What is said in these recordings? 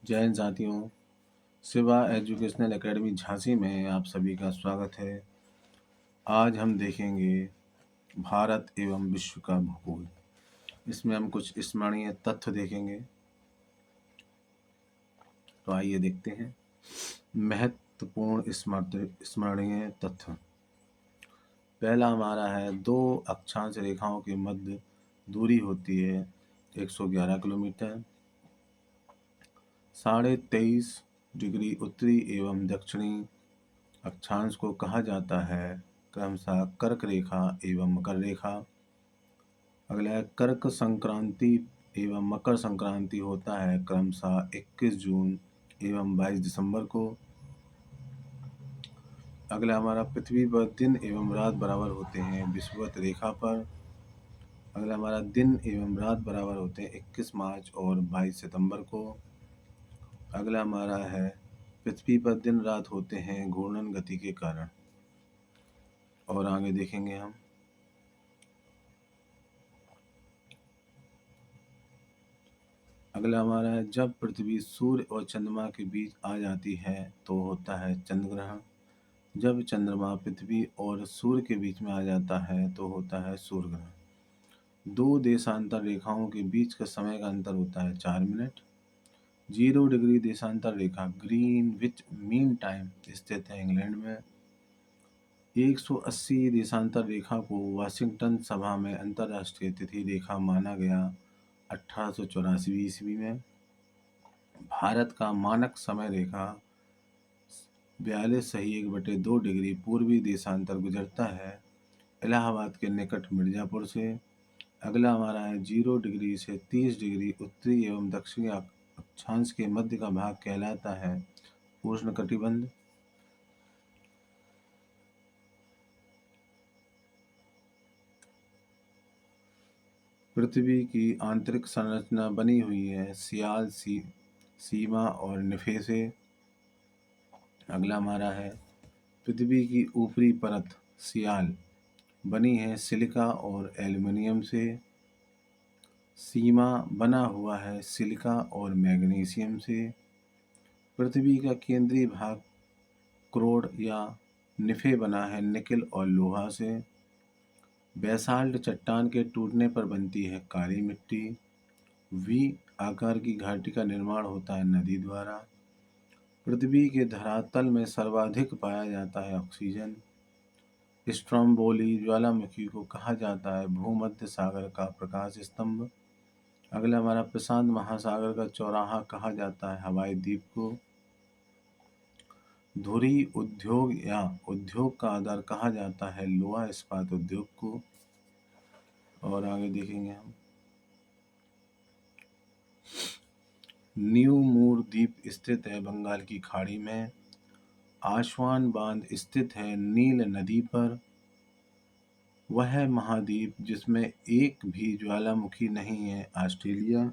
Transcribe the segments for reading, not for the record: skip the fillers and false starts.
जय हिंद साथियों। Shiva educational academy Jhansi में आप सभी का स्वागत है। आज हम देखेंगे भारत एवं विश्व का भूगोल। इसमें हम कुछ स्मरणीय तथ्य देखेंगे। तो आइए देखते हैं महत्वपूर्ण स्मरणीय तथ्य। पहला हमारा है, दो अक्षांश रेखाओं के मध्य दूरी होती है 111 किलोमीटर। 23.5 डिग्री उत्तरी एवं दक्षिणी अक्षांश को कहा जाता है क्रमशः कर्क रेखा एवं मकर रेखा। अगला है, कर्क संक्रांति एवं मकर संक्रांति होता है क्रमशः 21 जून एवं 22 दिसंबर को। अगला हमारा, पृथ्वी पर दिन एवं रात बराबर होते हैं विषुवत रेखा पर। अगला हमारा, दिन एवं रात बराबर होते हैं 21 मार्च और 22 सितंबर को। अगला हमारा है, पृथ्वी पर दिन रात होते हैं घूर्णन गति के कारण। और आगे देखेंगे हम। अगला हमारा है, जब पृथ्वी सूर्य और चंद्रमा के बीच आ जाती है तो होता है चंद्र ग्रहण। जब चंद्रमा पृथ्वी और सूर्य के बीच में आ जाता है तो होता है सूर्य ग्रहण। दो देशांतर रेखाओं के बीच का समय का अंतर होता है 4 मिनट। 0 डिग्री देशांतर रेखा ग्रीनविच मीन टाइम स्थित है इंग्लैंड में। 180 देशांतर रेखा को वाशिंगटन सभा में अंतर्राष्ट्रीय तिथि रेखा माना गया 1884 ईस्वी में। भारत का मानक समय रेखा 42.1/2 डिग्री पूर्वी देशांतर गुजरता है इलाहाबाद के निकट मिर्जापुर से। अगला हमारा है, 0 डिग्री से 30 डिग्री उत्तरी एवं दक्षिणी अक्षांश के मध्य का भाग कहलाता है उष्णकटिबंध। पृथ्वी की आंतरिक संरचना बनी हुई है सियाल, सीमा और निफे से। अगला हमारा है, पृथ्वी की ऊपरी परत सियाल बनी है सिलिका और एल्युमिनियम से। सीमा बना हुआ है सिलिका और मैग्नीशियम से। पृथ्वी का केंद्रीय भाग क्रोड या निफे बना है निकेल और लोहा से। बेसाल्ट चट्टान के टूटने पर बनती है काली मिट्टी। वी आकार की घाटी का निर्माण होता है नदी द्वारा। पृथ्वी के धरातल में सर्वाधिक पाया जाता है ऑक्सीजन। स्ट्रोम्बोली ज्वालामुखी को कहा जाता है भूमध्य सागर का प्रकाश स्तंभ। अगला हमारा, प्रशांत महासागर का चौराहा कहा जाता है हवाई द्वीप को। धुरी उद्योग या उद्योग का आधार कहा जाता है लोहा इस्पात उद्योग को। और आगे देखेंगे हम। न्यू मूर द्वीप स्थित है बंगाल की खाड़ी में। आसवान बांध स्थित है नील नदी पर। वह महाद्वीप जिसमें एक भी ज्वालामुखी नहीं है ऑस्ट्रेलिया।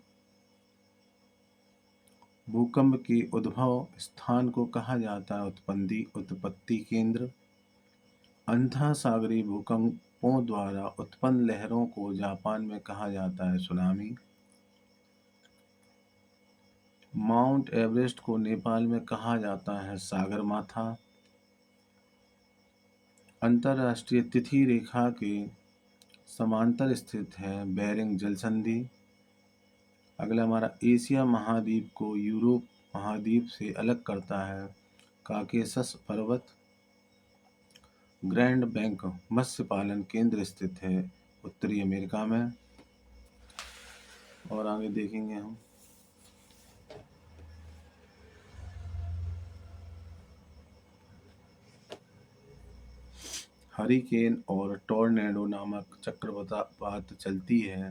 भूकंप के उद्भव स्थान को कहा जाता है उत्पत्ति केंद्र। अंतः सागरीय भूकंपों द्वारा उत्पन्न लहरों को जापान में कहा जाता है सुनामी। माउंट एवरेस्ट को नेपाल में कहा जाता है सागरमाथा। अंतर्राष्ट्रीय तिथि रेखा के समांतर स्थित है बेरिंग जल संधि। अगला हमारा, एशिया महाद्वीप को यूरोप महाद्वीप से अलग करता है काकेशस पर्वत। ग्रैंड बैंक मत्स्य पालन केंद्र स्थित है उत्तरी अमेरिका में। और आगे देखेंगे हम। हरिकेन और टॉर्नेडो नामक चक्रवात चलती है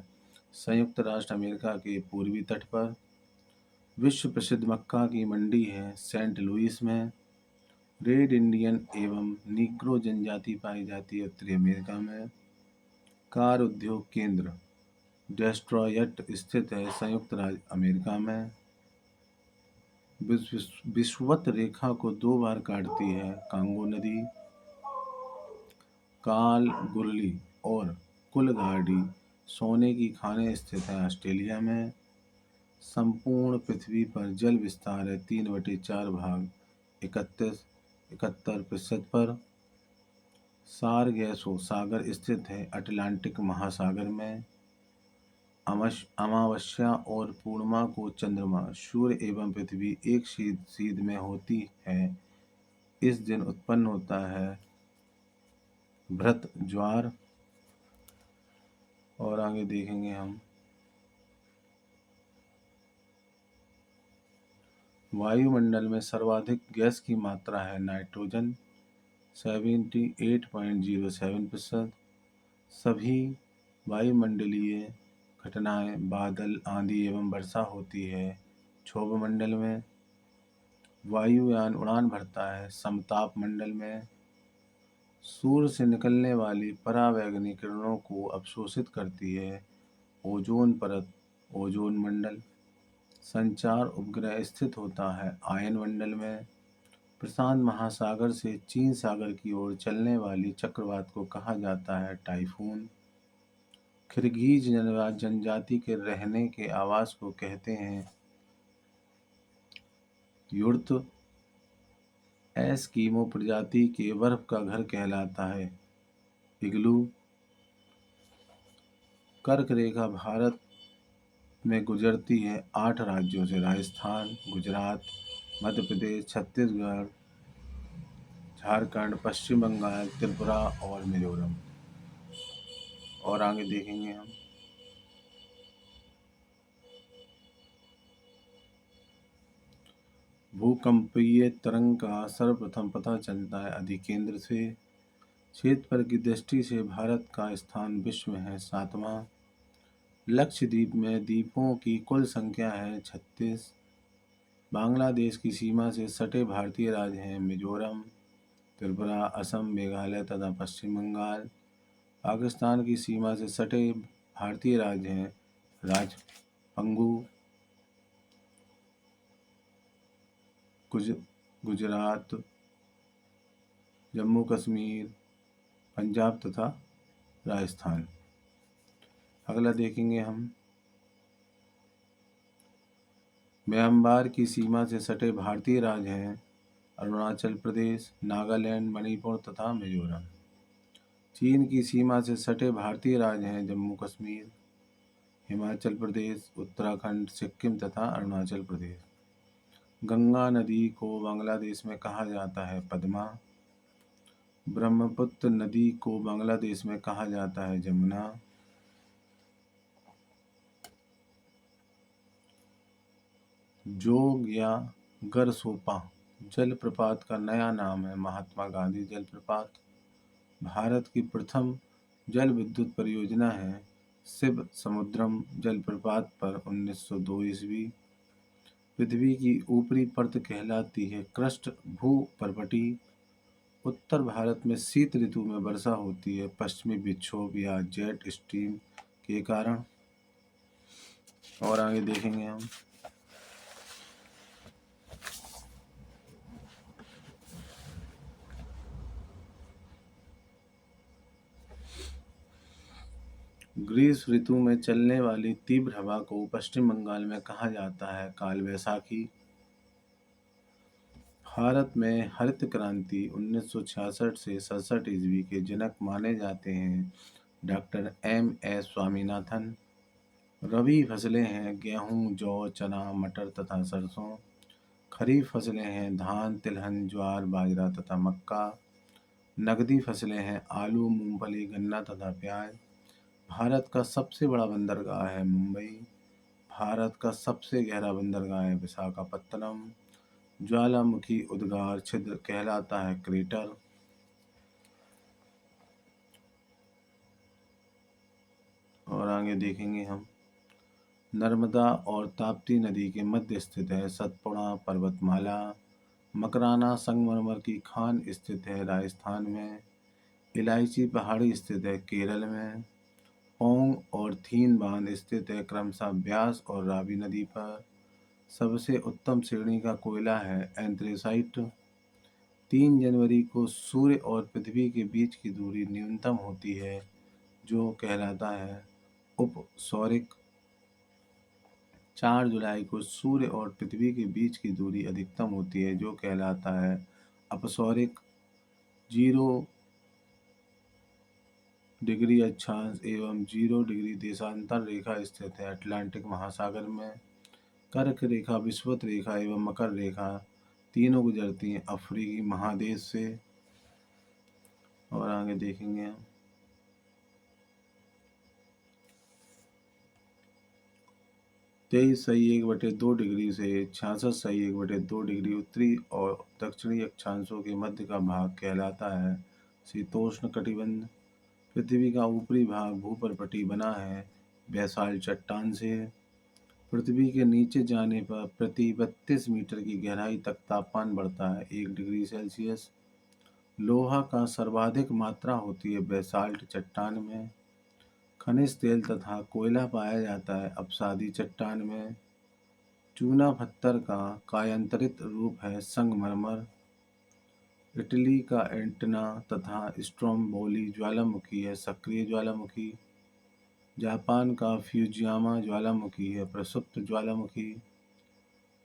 संयुक्त राष्ट्र अमेरिका के पूर्वी तट पर। विश्व प्रसिद्ध मक्का की मंडी है सेंट लुइस में। रेड इंडियन एवं नीग्रो जनजाति पाई जाती है उत्तरी अमेरिका में। कार उद्योग केंद्र डेट्रॉयट स्थित है संयुक्त राज्य अमेरिका में। विषुवत रेखा को 2 बार काटती है कांगो नदी। काल गुरली और कुलगाड़ी सोने की खानें स्थित है ऑस्ट्रेलिया में। संपूर्ण पृथ्वी पर जल विस्तार है 3/4 भाग 71 पर। सारगैसो सागर स्थित है अटलांटिक महासागर में। अमावस्या और पूर्णिमा को चंद्रमा, सूर्य एवं पृथ्वी एक सीध में होती है। इस दिन उत्पन्न होता है भृत ज्वार। और आगे देखेंगे हम वायुमंडल में सर्वाधिक गैस की मात्रा है नाइट्रोजन 78.07%। सभी वायुमंडलीय घटनाएं बादल, आंधी एवं वर्षा होती है क्षोभ मंडल में। वायुयान उड़ान भरता है समताप मंडल में। सूर्य से निकलने वाली परावैंगनी किरणों को अवशोषित करती है ओजोन परत, ओजोन मंडल। संचार उपग्रह स्थित होता है आयन मंडल में। प्रशांत महासागर से चीन सागर की ओर चलने वाली चक्रवात को कहा जाता है टाइफून। किर्गिज जनजाति के रहने के आवास को कहते हैं युर्त। एस्किमो प्रजाति के बर्फ का घर कहलाता है इग्लू। कर्क रेखा भारत में गुजरती है 8 राज्यों से राजस्थान, गुजरात, मध्य प्रदेश, छत्तीसगढ़, झारखंड, पश्चिम बंगाल, त्रिपुरा और मिजोरम। और आगे देखेंगे हम भूकंपीय तरंग का सर्वप्रथम पता चलता है अधिकेंद्र से। क्षेत्रफल की दृष्टि से भारत का स्थान विश्व में है 7वां। लक्षद्वीप में द्वीपों की कुल संख्या है 36। बांग्लादेश की सीमा से सटे भारतीय राज्य हैं मिजोरम, त्रिपुरा, असम, मेघालय तथा पश्चिम बंगाल। पाकिस्तान की सीमा से सटे भारतीय राज्य हैं पंगू, गुजरात, जम्मू कश्मीर, पंजाब तथा राजस्थान। अगला देखेंगे हम म्यांमार की सीमा से सटे भारतीय राज्य हैं अरुणाचल प्रदेश, नागालैंड, मणिपुर तथा मिजोरम। चीन की सीमा से सटे भारतीय राज्य हैं जम्मू कश्मीर, हिमाचल प्रदेश, उत्तराखंड, सिक्किम तथा अरुणाचल प्रदेश। गंगा नदी को बांग्लादेश में कहा जाता है पद्मा। ब्रह्मपुत्र नदी को बांग्लादेश में कहा जाता है जमुना। जोग या गरसोपा जलप्रपात का नया नाम है महात्मा गांधी जलप्रपात। भारत की प्रथम जल विद्युत परियोजना है शिव समुद्रम जलप्रपात पर 1902 ईस्वी। पृथ्वी की ऊपरी परत कहलाती है क्रस्ट भूपर्वटी। उत्तर भारत में शीत ऋतु में वर्षा होती है पश्चिमी विक्षोभ या जेट स्ट्रीम के कारण। और आगे देखेंगे हम ग्रीष्म ऋतु में चलने वाली तीव्र हवा को पश्चिम बंगाल में कहा जाता है काल वैसाखी। भारत में हरित क्रांति 1966 से 67 ईस्वी के जनक माने जाते हैं डॉक्टर M.S. स्वामीनाथन। रबी फसलें हैं गेहूं, जौ, चना, मटर तथा सरसों। खरीफ फसलें हैं धान, तिलहन, ज्वार, बाजरा तथा मक्का। नकदी फसलें हैं आलू, मूंगफली, गन्ना तथा प्याज। भारत का सबसे बड़ा बंदरगाह है मुंबई। भारत का सबसे गहरा बंदरगाह है विशाखापत्तनम। ज्वालामुखी उद्गार छिद्र कहलाता है क्रेटर। और आगे देखेंगे हम नर्मदा और ताप्ती नदी के मध्य स्थित है सतपुड़ा पर्वतमाला। मकराना संगमरमर की खान स्थित है राजस्थान में। इलायची पहाड़ी स्थित है केरल में। पोंग और थीन बांध स्थित है क्रमशः ब्यास और रावी नदी पर। सबसे उत्तम श्रेणी का कोयला है एंथ्रेसाइट। 3 जनवरी को सूर्य और पृथ्वी के बीच की दूरी न्यूनतम होती है जो कहलाता है उपसौरिक। 4 जुलाई को सूर्य और पृथ्वी के बीच की दूरी अधिकतम होती है, जो कहलाता है अपसौरिक। 0 डिग्री अक्षांश एवं 0 डिग्री देशांतर रेखा स्थित है अटलांटिक महासागर में। कर्क रेखा, विषुवत रेखा एवं मकर रेखा तीनों गुजरती हैं अफ्रीकी महादेश से। और आगे देखेंगे हम। 23 सही 1/2 डिग्री से 66 सही 1/2 डिग्री उत्तरी और दक्षिणी अक्षांशों के मध्य का भाग कहलाता है शीतोष्ण कटिबंध। पृथ्वी का ऊपरी भाग भूपर्पटी बना है बैसाल्ट चट्टान से। पृथ्वी के नीचे जाने पर प्रति 32 मीटर की गहराई तक तापमान बढ़ता है 1 डिग्री सेल्सियस। लोहा का सर्वाधिक मात्रा होती है बैसाल्ट चट्टान में। खनिज तेल तथा कोयला पाया जाता है अपसादी चट्टान में। चूना पत्थर का कायांतरित रूप है संगमरमर। इटली का एंटना तथा स्ट्रोम्बोली ज्वालामुखी है सक्रिय ज्वालामुखी। जापान का फ्यूजियामा ज्वालामुखी है प्रसुप्त ज्वालामुखी।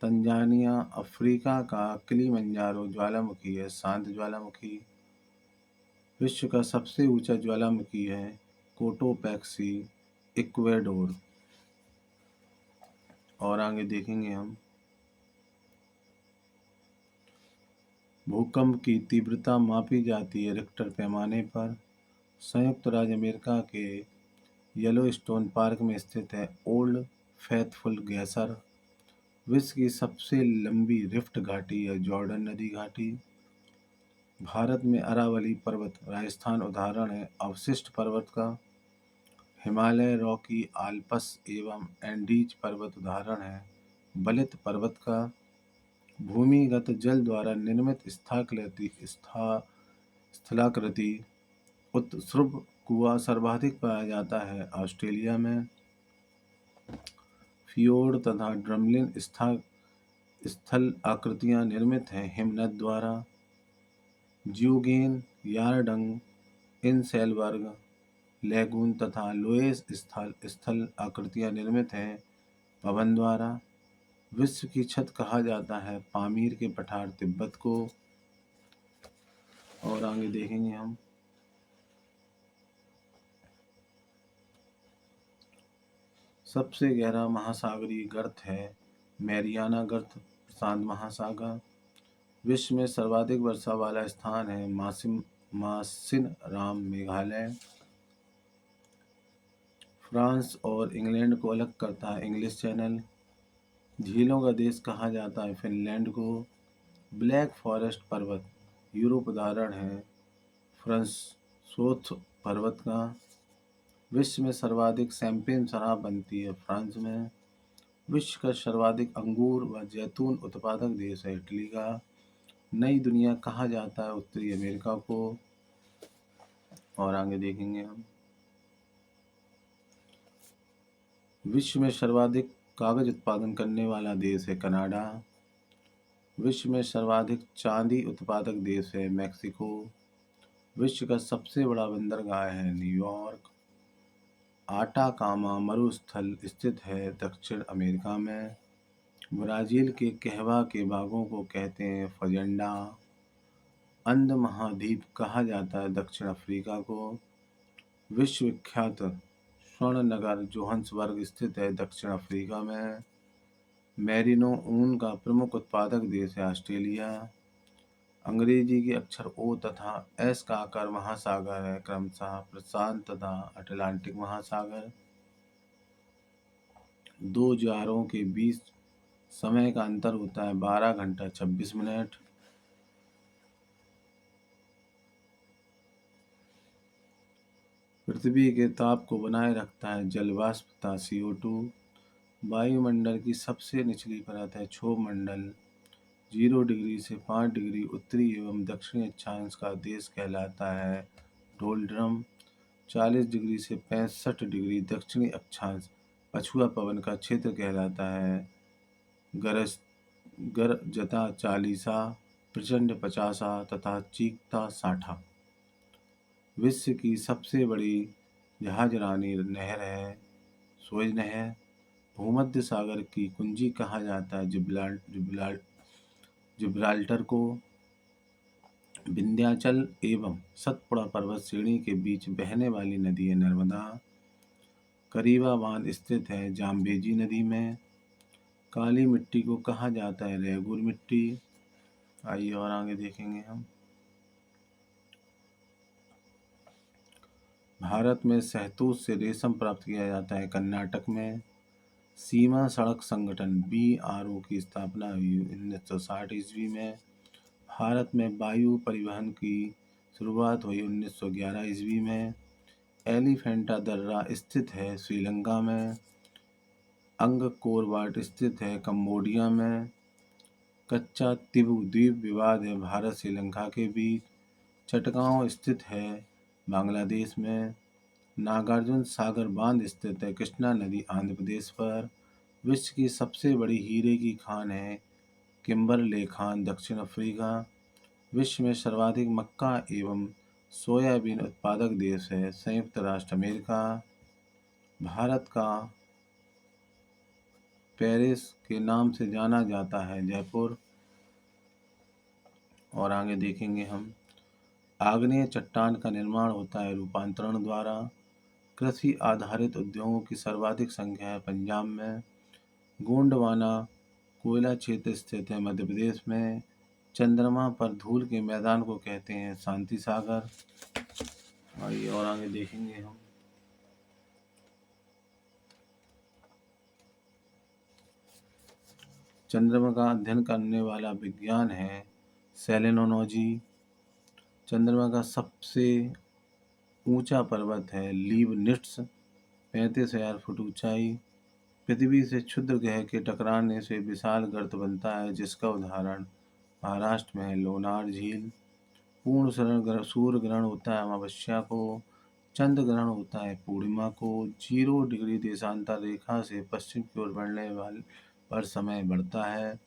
तंजानिया अफ्रीका का किलिमंजारो ज्वालामुखी है शांत ज्वालामुखी। विश्व का सबसे ऊंचा ज्वालामुखी है कोटोपैक्सी इक्वेडोर। और आगे देखेंगे हम। भूकंप की तीव्रता मापी जाती है रिक्टर पैमाने पर। संयुक्त राज्य अमेरिका के येलोस्टोन पार्क में स्थित है ओल्ड फैथफुल ग्लेशियर। विश्व की सबसे लंबी रिफ्ट घाटी है जॉर्डन नदी घाटी। भारत में अरावली पर्वत राजस्थान उदाहरण है अवशिष्ट पर्वत का। हिमालय रॉकी आल्प्स एवं एंडीज पर्वत उदाहरण है बलित पर्वत का। भूमिगत जल द्वारा निर्मित स्थलाकृति उत्सर्ग कुआं सर्वाधिक पाया जाता है ऑस्ट्रेलिया में। फियोर्ड तथा ड्रमलिन स्थल आकृतियां निर्मित हैं हिमनद द्वारा। ज्यूगेन यारडंग इनसेलबर्ग लैगून तथा लोएस स्थल आकृतियां निर्मित हैं पवन द्वारा। विश्व की छत कहा जाता है पामीर के पठार तिब्बत को। और आगे देखेंगे हम। सबसे गहरा महासागरीय गर्त है मैरियाना गर्त प्रशांत महासागर। विश्व में सर्वाधिक वर्षा वाला स्थान है मासिनराम मेघालय। फ्रांस और इंग्लैंड को अलग करता है इंग्लिश चैनल। झीलों का देश कहा जाता है फिनलैंड को। ब्लैक फॉरेस्ट पर्वत यूरोप उदाहरण है फ्रंसोथ पर्वत का। विश्व में सर्वाधिक शैंपेन शराब बनती है फ्रांस में। विश्व का सर्वाधिक अंगूर व जैतून उत्पादक देश है इटली का। नई दुनिया कहा जाता है उत्तरी अमेरिका को। और आगे देखेंगे हम। विश्व में सर्वाधिक कागज उत्पादन करने वाला देश है कनाडा। विश्व में सर्वाधिक चांदी उत्पादक देश है मैक्सिको। विश्व का सबसे बड़ा बंदरगाह है न्यूयॉर्क। आटाकामा मरुस्थल स्थित है दक्षिण अमेरिका में। ब्राज़ील के कहवा के बागों को कहते हैं फजेंडा। अंध महाद्वीप कहा जाता है दक्षिण अफ्रीका को। विश्व विख्यात स्वर्ण नगर जोहान्सबर्ग स्थित है दक्षिण अफ्रीका में। मेरिनो ऊन का प्रमुख उत्पादक देश है ऑस्ट्रेलिया। अंग्रेजी के अक्षर ओ तथा एस का आकार महासागर है क्रमशः प्रशांत तथा अटलांटिक महासागर। दो ज्वारों के बीच समय का अंतर होता है 12 घंटा 26 मिनट। पृथ्वी के ताप को बनाए रखता है जल वाष्प तथा CO2। वायुमंडल की सबसे निचली परत है क्षोभ मंडल। 0 डिग्री से 5 डिग्री उत्तरी एवं दक्षिणी अक्षांश का देश कहलाता है डोल्ड्रम। 40 डिग्री से 65 डिग्री दक्षिणी अक्षांश पछुआ पवन का क्षेत्र कहलाता है गरजता 40 प्रचंड 50 तथा चीखता 60। विश्व की सबसे बड़ी जहाजरानी नहर है सुएज नहर। भूमध्य सागर की कुंजी कहा जाता है जिब्राल्टर को। विंध्याचल एवं सतपुड़ा पर्वत श्रेणी के बीच बहने वाली नदी है नर्मदा। करीबा बांध स्थित है जाम्बेजी नदी में। काली मिट्टी को कहा जाता है रेगुर मिट्टी। आइए और आगे देखेंगे हम। भारत में शहतूत से रेशम प्राप्त किया जाता है कर्नाटक में। सीमा सड़क संगठन BRO की स्थापना हुई 1960 ईस्वी में। भारत में वायु परिवहन की शुरुआत हुई 1911 ईस्वी में। एलिफेंटा दर्रा स्थित है श्रीलंका में। अंगकोर वाट स्थित है कंबोडिया में। कच्चा तिबू द्वीप विवाद है भारत श्रीलंका के बीच। चटगांव स्थित है बांग्लादेश में। नागार्जुन सागर बांध स्थित है कृष्णा नदी आंध्र प्रदेश पर। विश्व की सबसे बड़ी हीरे की खान है किम्बरले खान दक्षिण अफ्रीका। विश्व में सर्वाधिक मक्का एवं सोयाबीन उत्पादक देश है संयुक्त राष्ट्र अमेरिका। भारत का पेरिस के नाम से जाना जाता है जयपुर। और आगे देखेंगे हम। आग्नेय चट्टान का निर्माण होता है रूपांतरण द्वारा। कृषि आधारित उद्योगों की सर्वाधिक संख्या है पंजाब में। गोंडवाना कोयला क्षेत्र स्थित है मध्य प्रदेश में। चंद्रमा पर धूल के मैदान को कहते हैं शांति सागर। आइए और आगे देखेंगे हम। चंद्रमा का अध्ययन करने वाला विज्ञान है सेलेनोलॉजी। चंद्रमा का सबसे ऊंचा पर्वत है लीबनिट्स 35,000 फुट ऊंचाई। पृथ्वी से क्षुद्र ग्रह के टकराने से विशाल गर्त बनता है जिसका उदाहरण महाराष्ट्र में है लोनार झील। पूर्ण सूर्य ग्रहण होता है अमावस्या को। चंद्र ग्रहण होता है पूर्णिमा को। 0 डिग्री देशांतर रेखा से पश्चिम की ओर बढ़ने पर समय बढ़ता है।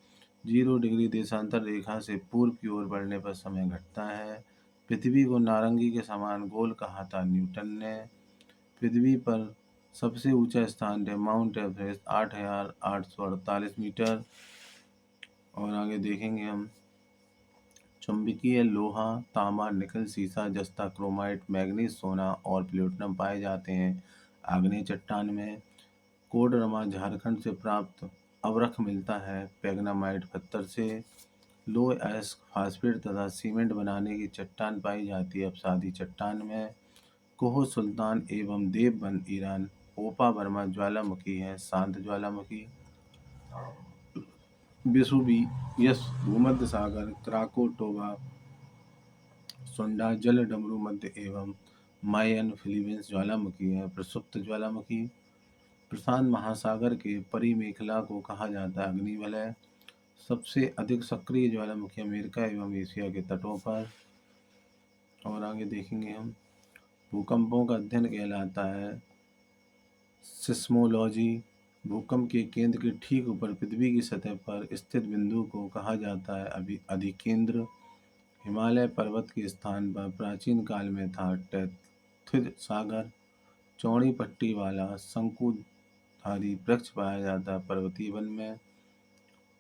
0 डिग्री देशांतर रेखा से पूर्व की ओर बढ़ने पर समय घटता है। पृथ्वी को नारंगी के समान गोल कहा था न्यूटन ने। पृथ्वी पर सबसे ऊंचा स्थान है माउंट एवरेस्ट 8,848 मीटर। और आगे देखेंगे हम। चुंबकीय लोहा तांबा निकल सीसा जस्ता क्रोमाइट मैग्नीज सोना और प्लेटिनम पाए जाते हैं आग्नेय चट्टान में। कोडरमा झारखंड से प्राप्त अवरख मिलता है पैग्नामाइट पत्थर से। लो एस्क फास्फेट तथा सीमेंट बनाने की चट्टान पाई जाती है अवसादी चट्टान में। कोह सुल्तान एवं देवबंद ईरान। ओपा बर्मा ज्वालामुखी है शांत ज्वालामुखी। वेसुवियस भूमध्य सागर क्राकोटोवा सुंडा जल डमरू मध्य एवं मायन फिलीपींस ज्वालामुखी है प्रसुप्त ज्वालामुखी। प्रशांत महासागर के परिमेखला को कहा जाता है अग्निवलय। सबसे अधिक सक्रिय ज्वालामुखी अमेरिका एवं एशिया के तटों पर। और आगे देखेंगे हम। भूकंपों का अध्ययन कहलाता है सिस्मोलॉजी। भूकंप के केंद्र के ठीक ऊपर पृथ्वी की सतह पर स्थित बिंदु को कहा जाता है अधिकेंद्र। हिमालय पर्वत के स्थान पर प्राचीन काल में था टेथिस सागर। चौड़ी पट्टी वाला शंकुधारी वृक्ष पाया जाता है पर्वतीय वन में।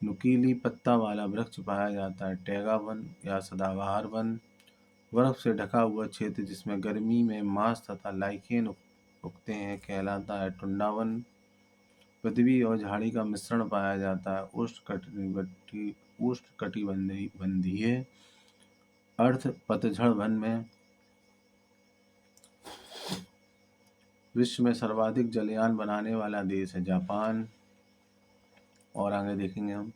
नुकीली पत्ता वाला वृक्ष पाया जाता है टैगा वन या सदाबहार वन। बर्फ से ढका हुआ क्षेत्र जिसमें गर्मी में मांस तथा लाइकेन उगते हैं कहलाता है टुंडा वन। पृथ्वी और झाड़ी का मिश्रण पाया जाता है उष्णकटिबंधीय अर्ध पतझड़ वन में। विश्व में सर्वाधिक जलयान बनाने वाला देश है जापान। और आगे देखेंगे हम।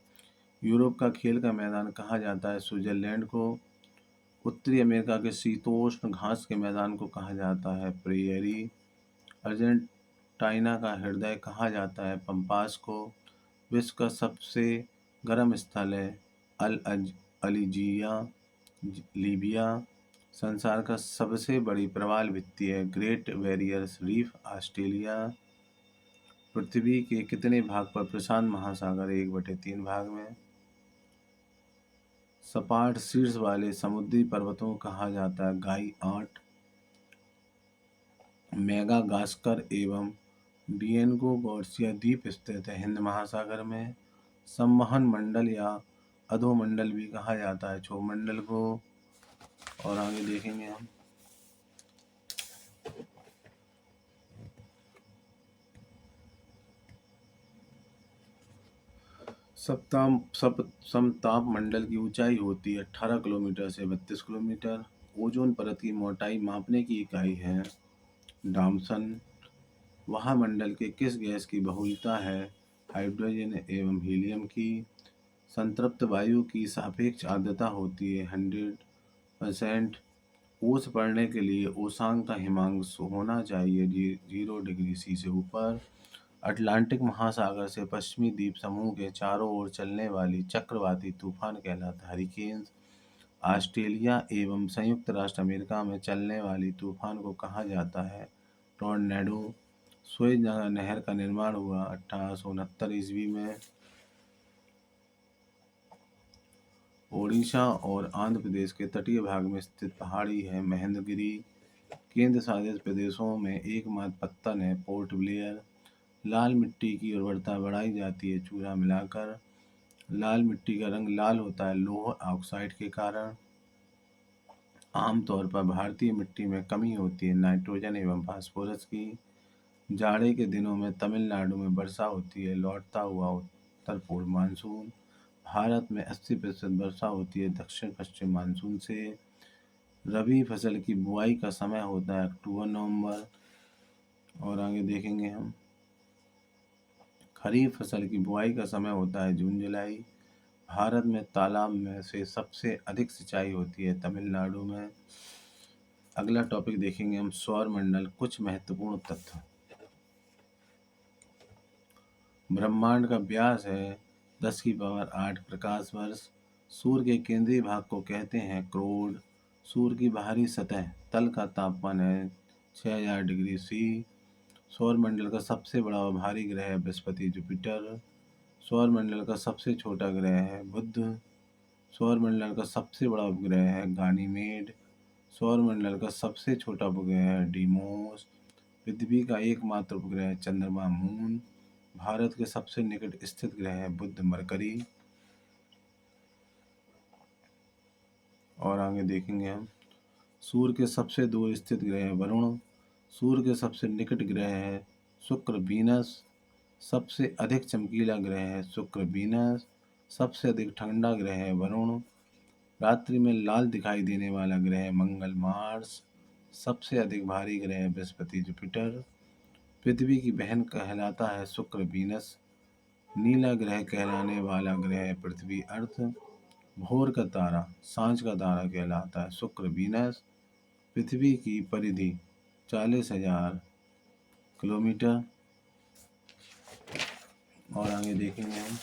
यूरोप का खेल का मैदान कहा जाता है स्विट्जरलैंड को। उत्तरी अमेरिका के शीतोष्ण घास के मैदान को कहा जाता है प्रेयरी। अर्जेंटीना का हृदय कहा जाता है पंपास को। विश्व का सबसे गर्म स्थल है अलिजिया लीबिया। संसार का सबसे बड़ी प्रवाल भित्ति है ग्रेट बैरियर रीफ ऑस्ट्रेलिया। पृथ्वी के कितने भाग पर प्रशांत महासागर 1/3 भाग में। सपाट शीर्ष वाले समुद्री पर्वतों को कहा जाता है गाई 8। मेगागास्कर एवं डिएगो गार्सिया द्वीप स्थित है हिंद महासागर में। संवहन मंडल या अधोमंडल भी कहा जाता है क्षोभमंडल को। और आगे देखेंगे हम। समताप मंडल की ऊंचाई होती है 18 किलोमीटर से 32 किलोमीटर। ओजोन परत की मोटाई मापने की इकाई है डाम्सन। वायुमंडल के किस गैस की बहुलता है हाइड्रोजन एवं हीलियम की। संतृप्त वायु की सापेक्ष आर्द्रता होती है 100%। ओस पड़ने के लिए ओसांग का हिमांक होना चाहिए 0 डिग्री C से ऊपर। अटलांटिक महासागर से पश्चिमी द्वीप समूह के चारों ओर चलने वाली चक्रवाती तूफान कहलाता हरिकेन्स। ऑस्ट्रेलिया एवं संयुक्त राष्ट्र अमेरिका में चलने वाली तूफान को कहा जाता है टॉर्नेडो। सुएज नहर का निर्माण हुआ 1869 ईस्वी में। ओडिशा और आंध्र प्रदेश के तटीय भाग में स्थित पहाड़ी है महेंद्रगिरी। केंद्र शासित प्रदेशों में एकमात्र पत्तन है पोर्ट ब्लेयर। लाल मिट्टी की उर्वरता बढ़ाई जाती है चूना मिलाकर। लाल मिट्टी का रंग लाल होता है लौह ऑक्साइड के कारण। आमतौर पर भारतीय मिट्टी में कमी होती है नाइट्रोजन एवं फास्फोरस की। जाड़े के दिनों में तमिलनाडु में वर्षा होती है लौटता हुआ उत्तर पूर्व मानसून। भारत में 80% वर्षा होती है दक्षिण पश्चिम मानसून से। रबी फसल की बुआई का समय होता है अक्टूबर नवंबर। और आगे देखेंगे हम। खरीफ फसल की बुआई का समय होता है जून जुलाई। भारत में तालाब में से सबसे अधिक सिंचाई होती है तमिलनाडु में। अगला टॉपिक देखेंगे हम सौर मंडल कुछ महत्वपूर्ण तथ्य। ब्रह्मांड का व्यास है 10⁸ प्रकाश वर्ष। सूर्य के केंद्रीय भाग को कहते हैं क्रोड। सूर्य की बाहरी सतह तल का तापमान है 6000 डिग्री C। सौर मंडल का सबसे बड़ा और भारी ग्रह है बृहस्पति जुपिटर। सौर मंडल का सबसे छोटा ग्रह है बुध। सौर मंडल का सबसे बड़ा उपग्रह है गानीमेड। सौर मंडल का सबसे छोटा उपग्रह है डीमोस। पृथ्वी का एकमात्र उपग्रह चंद्रमा मून। भारत के सबसे निकट स्थित ग्रह है बुध मरकरी। और आगे देखेंगे हम। सूर्य के सबसे दूर स्थित ग्रह है वरुण। सूर्य के सबसे निकट ग्रह है शुक्र वीनस। सबसे अधिक चमकीला ग्रह है शुक्र वीनस। सबसे अधिक ठंडा ग्रह है वरुण। रात्रि में लाल दिखाई देने वाला ग्रह मंगल मार्स। सबसे अधिक भारी ग्रह बृहस्पति जुपिटर। पृथ्वी की बहन कहलाता है शुक्र वीनस। नीला ग्रह कहलाने वाला ग्रह पृथ्वी अर्थ। भोर का तारा सांझ का तारा कहलाता है शुक्र वीनस। पृथ्वी की परिधि 40,000 किलोमीटर। और आगे देखेंगे हम।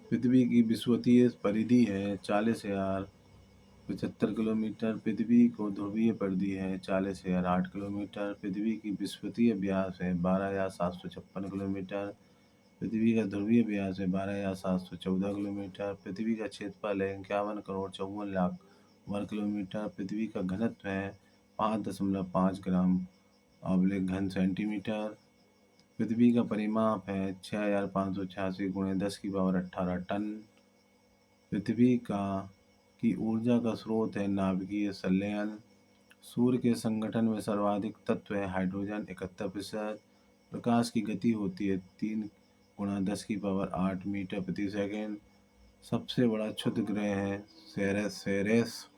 पृथ्वी की विषुवतीय परिधि है 40,075 किलोमीटर। पृथ्वी को ध्रुवीय परिधि है 40,008 किलोमीटर। पृथ्वी की विषुवतीय व्यास है 12,756 किलोमीटर। पृथ्वी का ध्रुवीय व्यास है 12,714 किलोमीटर। पृथ्वी का क्षेत्रफल है 51,54,00,000 वर्ग किलोमीटर। पृथ्वी का घनत्व है 5.5 ग्राम घन सेंटीमीटर। पृथ्वी का परिमाप है 6,586 × 10⁻18 टन। पृथ्वी का की ऊर्जा का स्रोत है नाभिकीय संलयन। सूर्य के संगठन में सर्वाधिक तत्व है हाइड्रोजन 71%। प्रकाश की गति होती है 3 × 10⁸ मीटर प्रति सेकंड। सबसे बड़ा क्षुद्र ग्रह है सेरेस।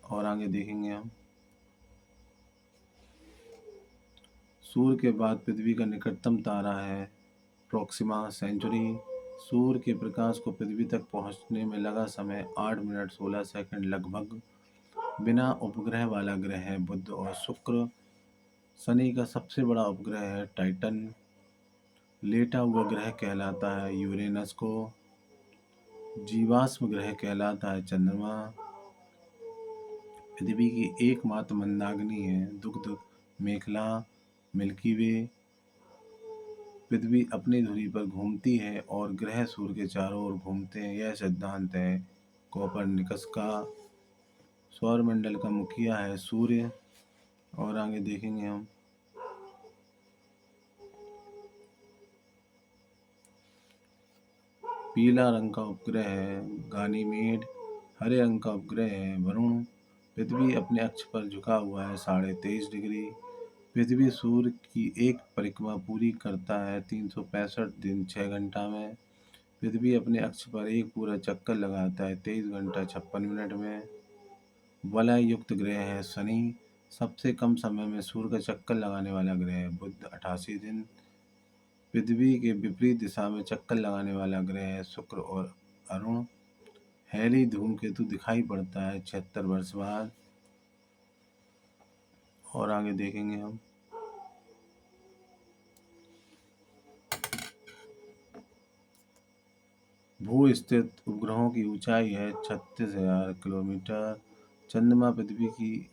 और आगे देखेंगे हम। सूर्य के बाद पृथ्वी का निकटतम तारा है प्रोक्सिमा सेंचुरी। सूर्य के प्रकाश को पृथ्वी तक पहुंचने में लगा समय 8 मिनट 16 सेकंड लगभग। बिना उपग्रह वाला ग्रह है बुध और शुक्र। शनि का सबसे बड़ा उपग्रह है टाइटन। लेटा हुआ ग्रह कहलाता है यूरेनस को। जीवाश्म ग्रह कहलाता है चंद्रमा। पृथ्वी की एकमात्र मंदाग्नि है दुग्ध मेखला मिल्की वे। पृथ्वी अपनी धुरी पर घूमती है और ग्रह सूर्य के चारों ओर घूमते हैं। यह सिद्धांत है कोपरनिकस का। सौरमंडल का मुखिया है सूर्य। और आगे देखेंगे हम। पीला रंग का उपग्रह है गानीमेड। हरे रंग का उपग्रह है वरुण। पृथ्वी अपने अक्ष पर झुका हुआ है 23.5 डिग्री। पृथ्वी सूर्य की एक परिक्रमा पूरी करता है 365 दिन 6 घंटा में। पृथ्वी अपने अक्ष पर एक पूरा चक्कर लगाता है 23 घंटा 56 मिनट में। वलय युक्त ग्रह है शनि। सबसे कम समय में सूर्य का चक्कर लगाने वाला ग्रह है बुध 88 दिन। पृथ्वी के विपरीत दिशा में चक्कर लगाने वाला ग्रह है शुक्र और अरुण। हैली धूमकेतु दिखाई पड़ता है 76 वर्ष बाद। और आगे देखेंगे हम। भू स्थित उपग्रहों की ऊंचाई है 36,000 किलोमीटर। चंद्रमा पृथ्वी की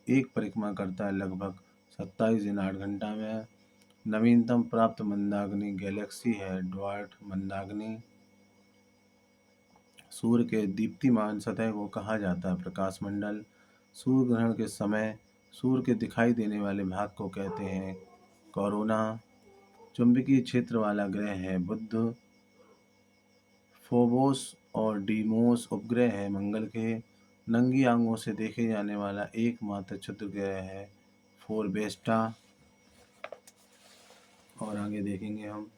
एक परिक्रमा करता है लगभग 27 दिन 8 घंटा में। नवीनतम प्राप्त मंदाग्नि गैलेक्सी है ड्वार्फ मंदाग्नि। सूर्य के दीप्तिमान सतह को कहा जाता है प्रकाश मंडल। सूर्य ग्रहण के समय सूर्य के दिखाई देने वाले भाग को कहते हैं कोरोना। चुंबकीय क्षेत्र वाला ग्रह है बुध। फोबोस और डीमोस उपग्रह है मंगल के। नंगी आंखों से देखे जाने वाला एकमात्र क्षुद्र ग्रह है फोरबेस्टा। और आगे देखेंगे हम।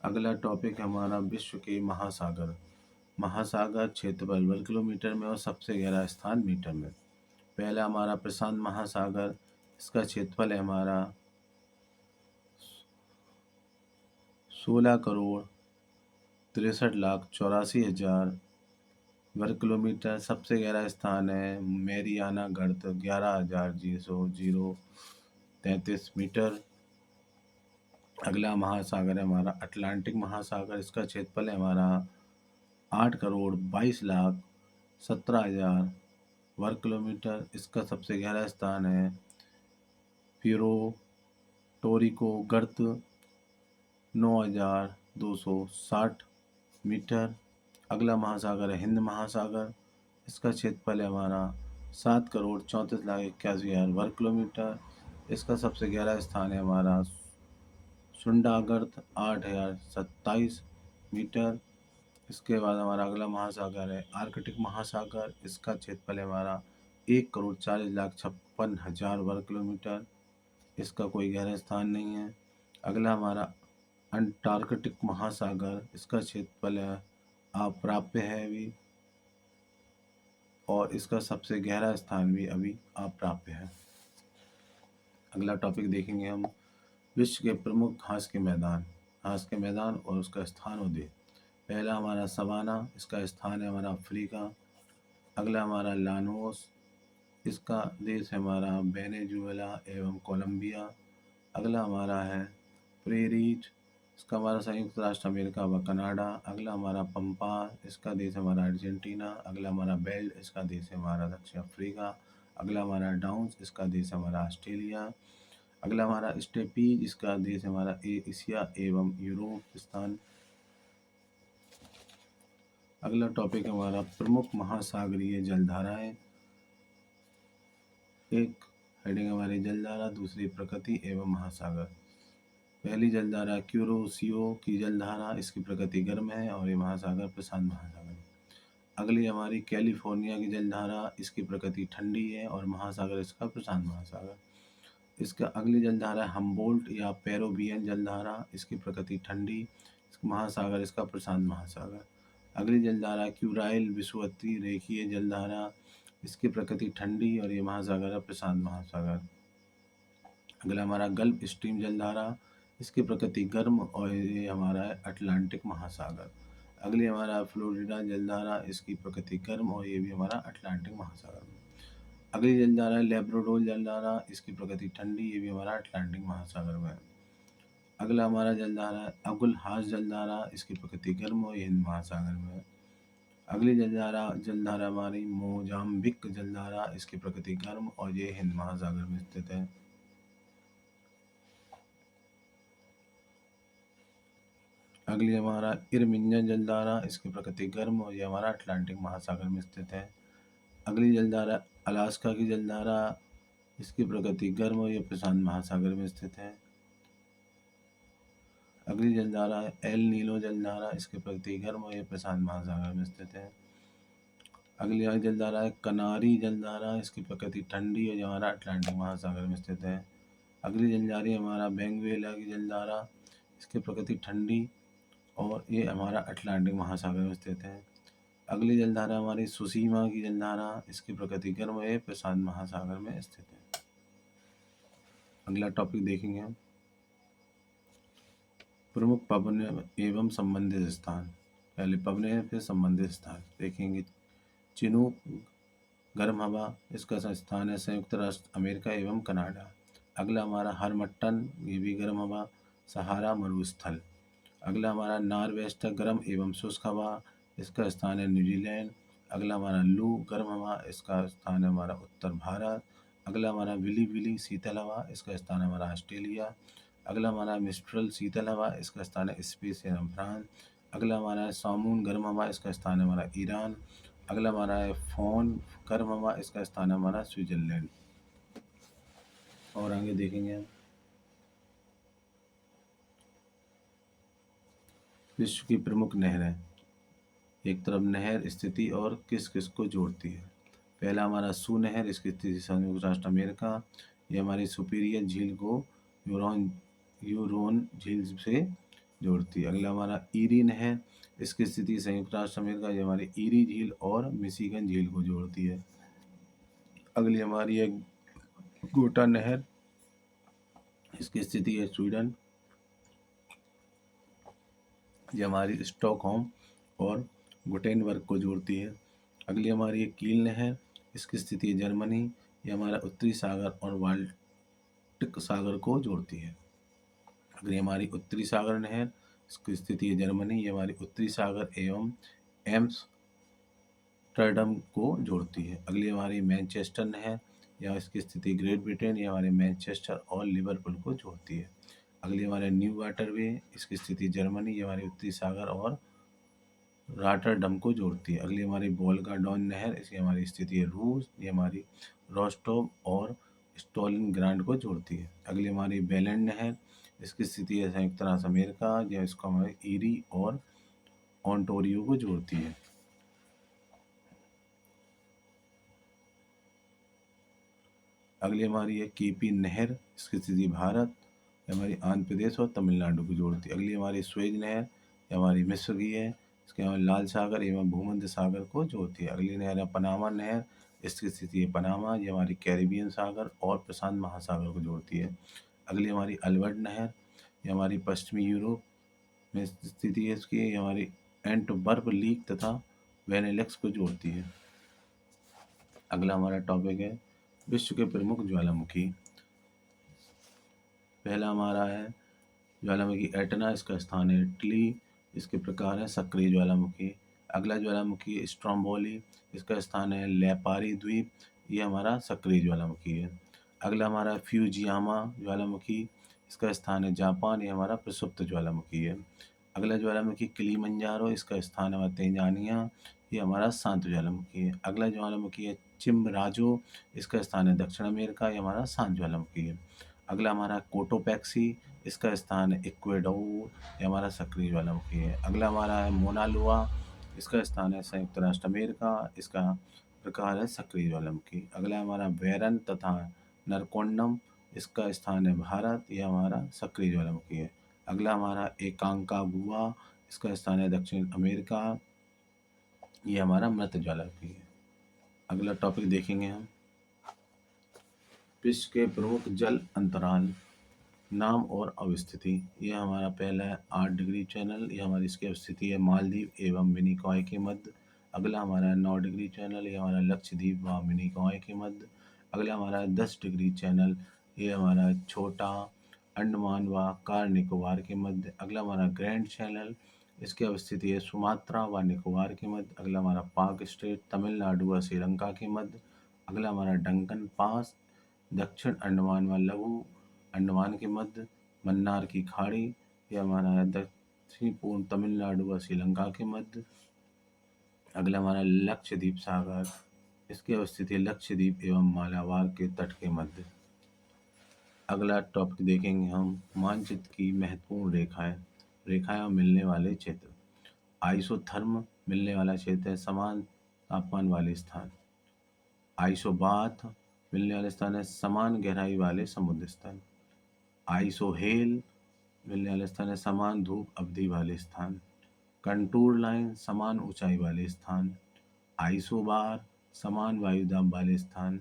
अगला टॉपिक हमारा विश्व के महासागर। महासागर क्षेत्रफल वर्ग किलोमीटर में और सबसे गहरा स्थान मीटर में। पहला हमारा प्रशांत महासागर। इसका क्षेत्रफल है हमारा 16,63,84,000 वर्ग किलोमीटर। सबसे गहरा स्थान है मैरियाना गर्त 11,033 मीटर। अगला महासागर है हमारा अटलांटिक महासागर। इसका क्षेत्रफल है हमारा 8,22,17,000 वर्ग किलोमीटर। इसका सबसे गहरा स्थान है प्यूर्टो गर्त 9,260 मीटर। अगला महासागर है हिंद महासागर। इसका क्षेत्रफल है हमारा 7,34,81,000 वर्ग किलोमीटर। इसका सबसे गहरा स्थान है हमारा सुंडागर्त 8,027 मीटर। इसके बाद हमारा अगला महासागर है आर्कटिक महासागर। इसका क्षेत्रफल है हमारा 1,40,56,000 वर्ग किलोमीटर। इसका कोई गहरा स्थान नहीं है। अगला हमारा अंटार्कटिक महासागर। इसका क्षेत्रफल है अप्राप्य है अभी, और इसका सबसे गहरा स्थान भी अभी अप्राप्य है। अगला टॉपिक देखेंगे हम। विश्व के प्रमुख घास के मैदान। घास के मैदान और उसका स्थान और देश। पहला हमारा सवाना। इसका स्थान है हमारा अफ्रीका। अगला हमारा लानोस। इसका देश है हमारा वेनेजुएला एवं कोलंबिया। अगला हमारा है प्रेरीज। इसका हमारा संयुक्त राष्ट्र अमेरिका व कनाडा। अगला हमारा पंपा। इसका देश हमारा अर्जेंटीना। अगला हमारा बेल्ट। इसका देश है हमारा दक्षिण अफ्रीका। अगला हमारा डाउन्स। इसका देश है हमारा ऑस्ट्रेलिया। अगला हमारा स्टेपीज। इसका देश है हमारा एशिया एवं यूरोप स्थान। अगला टॉपिक हमारा प्रमुख महासागरीय जलधाराएं। एक हेडिंग हमारी जलधारा, दूसरी प्रकृति एवं महासागर। पहली जलधारा क्यूरोसियो की जलधारा। इसकी प्रकृति गर्म है और ये महासागर प्रशांत महासागर। अगली हमारी कैलिफोर्निया की जलधारा। इसकी प्रकृति ठंडी है और महासागर इसका प्रशांत महासागर। इसका अगली जलधारा हम्बोल्ट या पेरुवियन जलधारा। इसकी प्रकृति ठंडी। महासागर इसका प्रशांत महासागर। अगली जलधारा क्यूराइल विषुवतीय रेखीय जलधारा। इसकी प्रकृति ठंडी और ये महासागर है प्रशांत महासागर। अगला हमारा गल्फ स्ट्रीम जलधारा। इसकी प्रकृति गर्म और ये हमारा है अटलांटिक महासागर। अगली हमारा फ्लोरिडा जलधारा। इसकी प्रकृति गर्म और ये भी हमारा अटलांटिक महासागर में। अगली जलधारा है लेब्राडोर जलधारा। इसकी प्रकृति ठंडी, ये भी हमारा अटलांटिक महासागर में है। अगला हमारा जलधारा है अगुल-हास जलधारा। इसकी प्रकृति गर्म और ये हिंद महासागर में है। अगली जलधारा हमारी मोजाम्बिक जलधारा। इसकी प्रकृति गर्म और ये हिंद महासागर में स्थित है। अगली हमारा इरमिंजन जलधारा, इसकी प्रकृति गर्म और ये हमारा अटलांटिक महासागर में स्थित है। अगली जलधारा अलास्का की जलधारा, इसकी प्रकृति गर्म और ये प्रशांत महासागर में स्थित है। अगली जलधारा है एल नीलो जलधारा, इसकी प्रकृति गर्म और ये प्रशांत महासागर में स्थित है। अगली जलधारा है कनारी जलधारा, इसकी प्रकृति ठंडी और ये हमारा अटलांटिक महासागर में स्थित है। अगली जलधारा हमारा बेंगुएला की जलधारा, इसकी प्रकृति ठंडी और ये हमारा अटलांटिक महासागर में स्थित है। अगली जलधारा हमारी सुसीमा की जलधारा, इसकी प्रकृति गर्म है, प्रशांत महासागर में स्थित है। अगला टॉपिक देखेंगे हम प्रमुख पवन एवं संबंधित स्थान। पहले पवन है फिर संबंधित स्थान देखेंगे। चिनूक गर्म हवा, इसका स्थान है संयुक्त राष्ट्र अमेरिका एवं कनाडा। अगला हमारा हरमट्टन, ये भी गर्म हवा, सहारा मरुस्थल। अगला हमारा नॉरवेस्टर गर्म एवं शुष्क हवा, इसका स्थान है न्यूजीलैंड। अगला हमारा लू गर्म हवा, इसका स्थान है हमारा उत्तर भारत। अगला हमारा विली विली शीतल हवा, इसका स्थान है हमारा ऑस्ट्रेलिया। अगला हमारा मिस्ट्रल शीतल हवा, इसका स्थान है स्पेन एवं फ्रांस। अगला हमारा है सामून गर्म हवा, इसका स्थान है हमारा ईरान। अगला हमारा है फोन गर्म हवा, इसका स्थान है हमारा स्विट्जरलैंड। और आगे देखेंगे हम विश्व की प्रमुख नहरें। एक तरफ नहर स्थिति और किस किस को जोड़ती है। पहला हमारा सू नहर, इसकी स्थिति संयुक्त राष्ट्र अमेरिका, ये हमारी सुपीरियर झील को यूरोन झील से जोड़ती है। अगला हमारा ईरी नहर, इसकी स्थिति संयुक्त राष्ट्र अमेरिका, ये हमारी ईरी झील और मिशिगन झील को जोड़ती है। अगली हमारी है गोटा नहर, इसकी स्थिति है स्वीडन, ये हमारी स्टॉकहोम और गुटेनबर्ग को जोड़ती है। अगली हमारी है कील नहर, इसकी स्थिति है जर्मनी, ये हमारा उत्तरी सागर और बाल्टिक सागर को जोड़ती है। अगली हमारी उत्तरी सागर नहर, इसकी स्थिति है जर्मनी, ये हमारी उत्तरी सागर एवं एम्स्टर्डम को जोड़ती है। अगली हमारी मैनचेस्टर नहर, यह इसकी स्थिति ग्रेट ब्रिटेन, ये हमारे मैनचेस्टर और लिवरपूल को जोड़ती है। अगली हमारे न्यू वाटरवे, इसकी स्थिति जर्मनी, ये हमारी उत्तरी सागर और रॉटरडम को जोड़ती है। अगली हमारी वोल्गा डॉन नहर, इसकी हमारी स्थिति है रूस, ये हमारी रोस्टोव और स्टोलिनग्राड को जोड़ती है। अगली हमारी बेलेंड नहर, इसकी स्थिति है संयुक्त राष्ट्र अमेरिका, यह इसको हमारे ईरी और ऑन्टोरियो को जोड़ती है। अगली हमारी है केपी नहर, इसकी स्थिति भारत, हमारी आंध्र प्रदेश और तमिलनाडु को जोड़ती है। अगली हमारी स्वेज नहर, ये हमारी मिस्र की है, इसके हमारे लाल सागर एवं भूमध्य सागर को जोड़ती है। अगली नहर है पनामा नहर, इसकी स्थिति है पनामा, ये हमारी कैरिबियन सागर और प्रशांत महासागर को जोड़ती है। अगली हमारी अल्बर्ट नहर, ये हमारी पश्चिमी यूरोप में स्थिति है, इसकी ये हमारी एंटवर्प लीक तथा वेनेलेक्स को जोड़ती है। अगला हमारा टॉपिक है विश्व के प्रमुख ज्वालामुखी। पहला हमारा है ज्वालामुखी एटना, इसका स्थान है इटली, इसके प्रकार है सक्रिय ज्वालामुखी। अगला ज्वालामुखी स्ट्रोम्बोली, इसका स्थान है लेपारी द्वीप, ये हमारा सक्रिय ज्वालामुखी है। अगला हमारा फ्यूजियामा ज्वालामुखी, इसका स्थान है जापान, ये हमारा प्रसुप्त ज्वालामुखी है। अगला ज्वालामुखी किलिमंजारो, इसका स्थान है तेंजानिया, ये हमारा शांत ज्वालामुखी है। अगला ज्वालामुखी है चिम्बराजो, इसका स्थान है दक्षिण अमेरिका, ये हमारा शांत ज्वालामुखी है। अगला हमारा कोटोपैक्सी, इसका स्थान है इक्वेडोर, ये हमारा सक्रिय ज्वालामुखी है। अगला हमारा है मोनालुआ, इसका स्थान है संयुक्त राष्ट्र अमेरिका, इसका प्रकार है सक्रिय ज्वालामुखी। अगला हमारा वेरन तथा नरकोंडम, इसका स्थान है भारत, यह हमारा सक्रिय ज्वालामुखी है। अगला हमारा एकांकागुआ, इसका स्थान है दक्षिण अमेरिका, ये हमारा मृत ज्वालामुखी है। अगला टॉपिक देखेंगे हम विश्व के प्रमुख जल अंतराल, नाम और अवस्थिति। यह हमारा पहला है 8 डिग्री चैनल, यह हमारी इसकी अवस्थिति है मालदीव एवं मिनिकॉय के मध्य। अगला हमारा है 9 डिग्री चैनल, यह हमारा लक्षद्वीप व मिनिकॉय के मध्य। अगला हमारा है 10 डिग्री चैनल, ये हमारा छोटा अंडमान व कार निकोबार के मध्य। अगला हमारा ग्रैंड चैनल, इसकी अवस्थिति है सुमात्रा व निकोबार के मध्य। अगला हमारा पाक स्ट्रेट, तमिलनाडु व श्रीलंका के मध्य। अगला हमारा डंकन पास, दक्षिण अंडमान व लघु अंडमान के मध्य। मन्नार की खाड़ी, ये हमारा है पूर्ण तमिलनाडु व श्रीलंका के मध्य। अगला हमारा लक्षद्वीप सागर, इसकी अवस्थिति है लक्षद्वीप एवं मालाबार के तट के मध्य। अगला टॉपिक देखेंगे हम मानचित्र की महत्वपूर्ण रेखाएं, रेखाएं मिलने वाले क्षेत्र। आइसोथर्म मिलने वाला क्षेत्र है समान तापमान वाले स्थान। आइसोबाथ मिलने वाले स्थान है समान गहराई वाले समुद्र स्थान। आइसोहेल मिलने वाले स्थान है समान धूप अवधि वाले स्थान। कंटूर लाइन समान ऊंचाई वाले स्थान। आइसोबार समान वायुदाब वाले स्थान।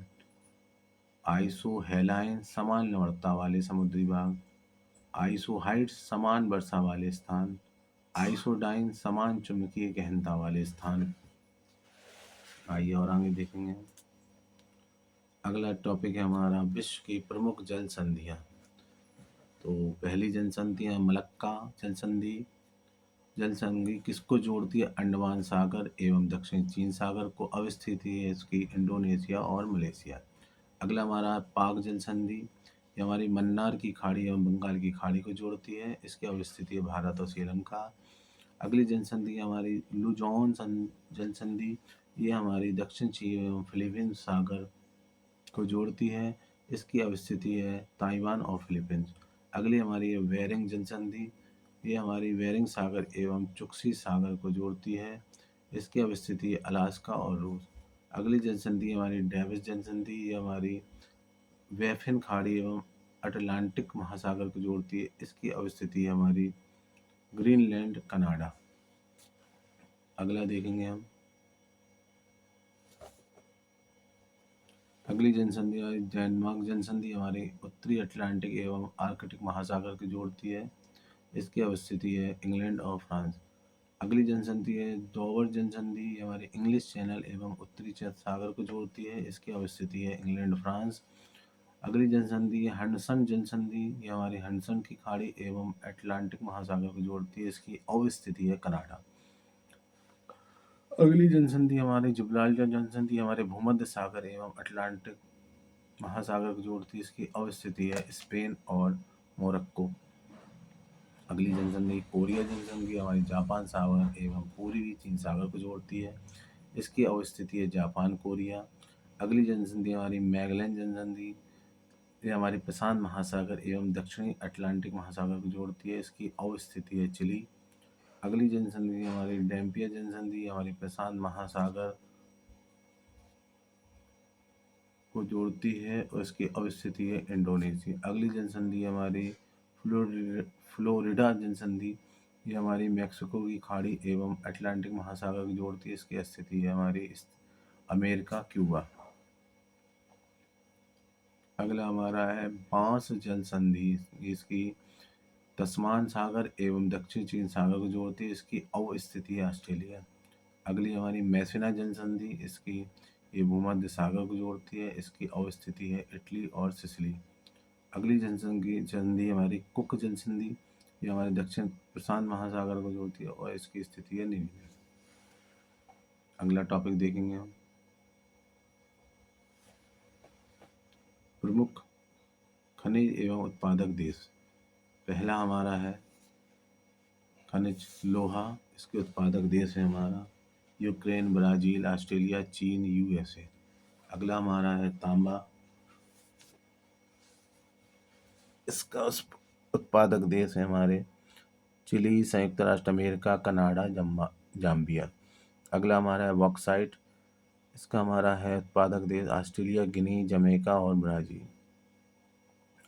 आइसोहेलाइन समान लवणता वाले समुद्री भाग। आइसोहाइट्स समान वर्षा वाले स्थान। आइसोडाइन समान चुंबकीय गहनता वाले स्थान। आइए और आगे देखेंगे। अगला टॉपिक है हमारा विश्व की प्रमुख जल संधियाँ। तो पहली जल संधि है मलक्का जल संधि। जल संधि किसको जोड़ती है? अंडमान सागर एवं दक्षिण चीन सागर को। अवस्थित है इसकी इंडोनेशिया और मलेशिया। अगला हमारा पाक जल संधि, ये हमारी मन्नार की खाड़ी एवं बंगाल की खाड़ी को जोड़ती है। इसकी अवस्थिति है भारत और श्रीलंका। अगली जल संधि हमारी लुजॉन जल संधि, ये हमारी दक्षिण चीन एवं फिलीपींस सागर को जोड़ती है। इसकी अवस्थिति है ताइवान और फिलीपींस। अगली हमारी है बेरिंग जल संधि, ये हमारी बेरिंग सागर एवं चुक्सी सागर को जोड़ती है। इसकी अवस्थिति है अलास्का और रूस। अगली जल संधि हमारी डेविस जल संधि, ये हमारी बैफिन खाड़ी एवं अटलांटिक महासागर को जोड़ती है। इसकी अवस्थिति है हमारी ग्रीनलैंड कनाडा। अगला देखेंगे हम। अगली जनसंधि हमारी डेनमार्क जनसंधि हमारे उत्तरी अटलांटिक एवं आर्कटिक महासागर को जोड़ती है। इसकी अवस्थिति है इंग्लैंड और फ्रांस। अगली जनसंधि है डोवर जनसंधि, हमारे इंग्लिश चैनल एवं उत्तरी सागर को जोड़ती है। इसकी अवस्थिति है इंग्लैंड फ्रांस। अगली जनसंधि है हडसन जनसंधि, ये हमारी हडसन की खाड़ी एवं अटलांटिक महासागर को जोड़ती है। इसकी अवस्थिति है कनाडा। अगली जनसंधि हमारी जिब्राल्टर जनसंधि, हमारे भूमध्य सागर एवं अटलांटिक महासागर को जोड़ती है। इसकी अवस्थिति है स्पेन और मोरक्को। अगली जनसंधि कोरिया जनसंधि, हमारी जापान सागर एवं पूर्वी चीन सागर को जोड़ती है। इसकी अवस्थिति है जापान कोरिया। अगली जनसंधि हमारी मैगलन जनसंधि, ये हमारी प्रशांत महासागर एवं दक्षिणी अटलांटिक महासागर को जोड़ती है। इसकी अवस्थिति है चिली। अगली जनसंधि हमारी डैम्पियर जनसंधि, हमारी प्रशांत महासागर को जोड़ती है और इसकी अवस्थिति है इंडोनेशिया। अगली जनसंधि हमारी फ्लोरिडा जनसंधि, ये हमारी मैक्सिको की खाड़ी एवं अटलांटिक महासागर को जोड़ती है। इसकी स्थिति है हमारी अमेरिका क्यूबा। अगला हमारा है बांस जल संधि, इसकी तस्मान सागर एवं दक्षिण चीन सागर को जोड़ती है। इसकी अवस्थिति है ऑस्ट्रेलिया। अगली हमारी मैसिना जल संधि, इसकी ये भूमध्य सागर को जोड़ती है। इसकी अवस्थिति है इटली और सिसिली। अगली जनसंधि हमारी कुक जनसंधि, ये हमारे दक्षिण प्रशांत महासागर को जोड़ती है और इसकी स्थिति है न्यूजीलैंड। अगला टॉपिक देखेंगे हम प्रमुख खनिज एवं उत्पादक देश। पहला हमारा है खनिज लोहा, इसके उत्पादक देश है हमारा यूक्रेन, ब्राज़ील, ऑस्ट्रेलिया, चीन, यूएसए। अगला हमारा है तांबा, इसका उत्पादक देश है हमारे चिली, संयुक्त राष्ट्र अमेरिका, कनाडा, जाम्बिया। अगला हमारा है बॉक्साइट, इसका हमारा है उत्पादक देश ऑस्ट्रेलिया, गिनी, जमैका और ब्राज़ील।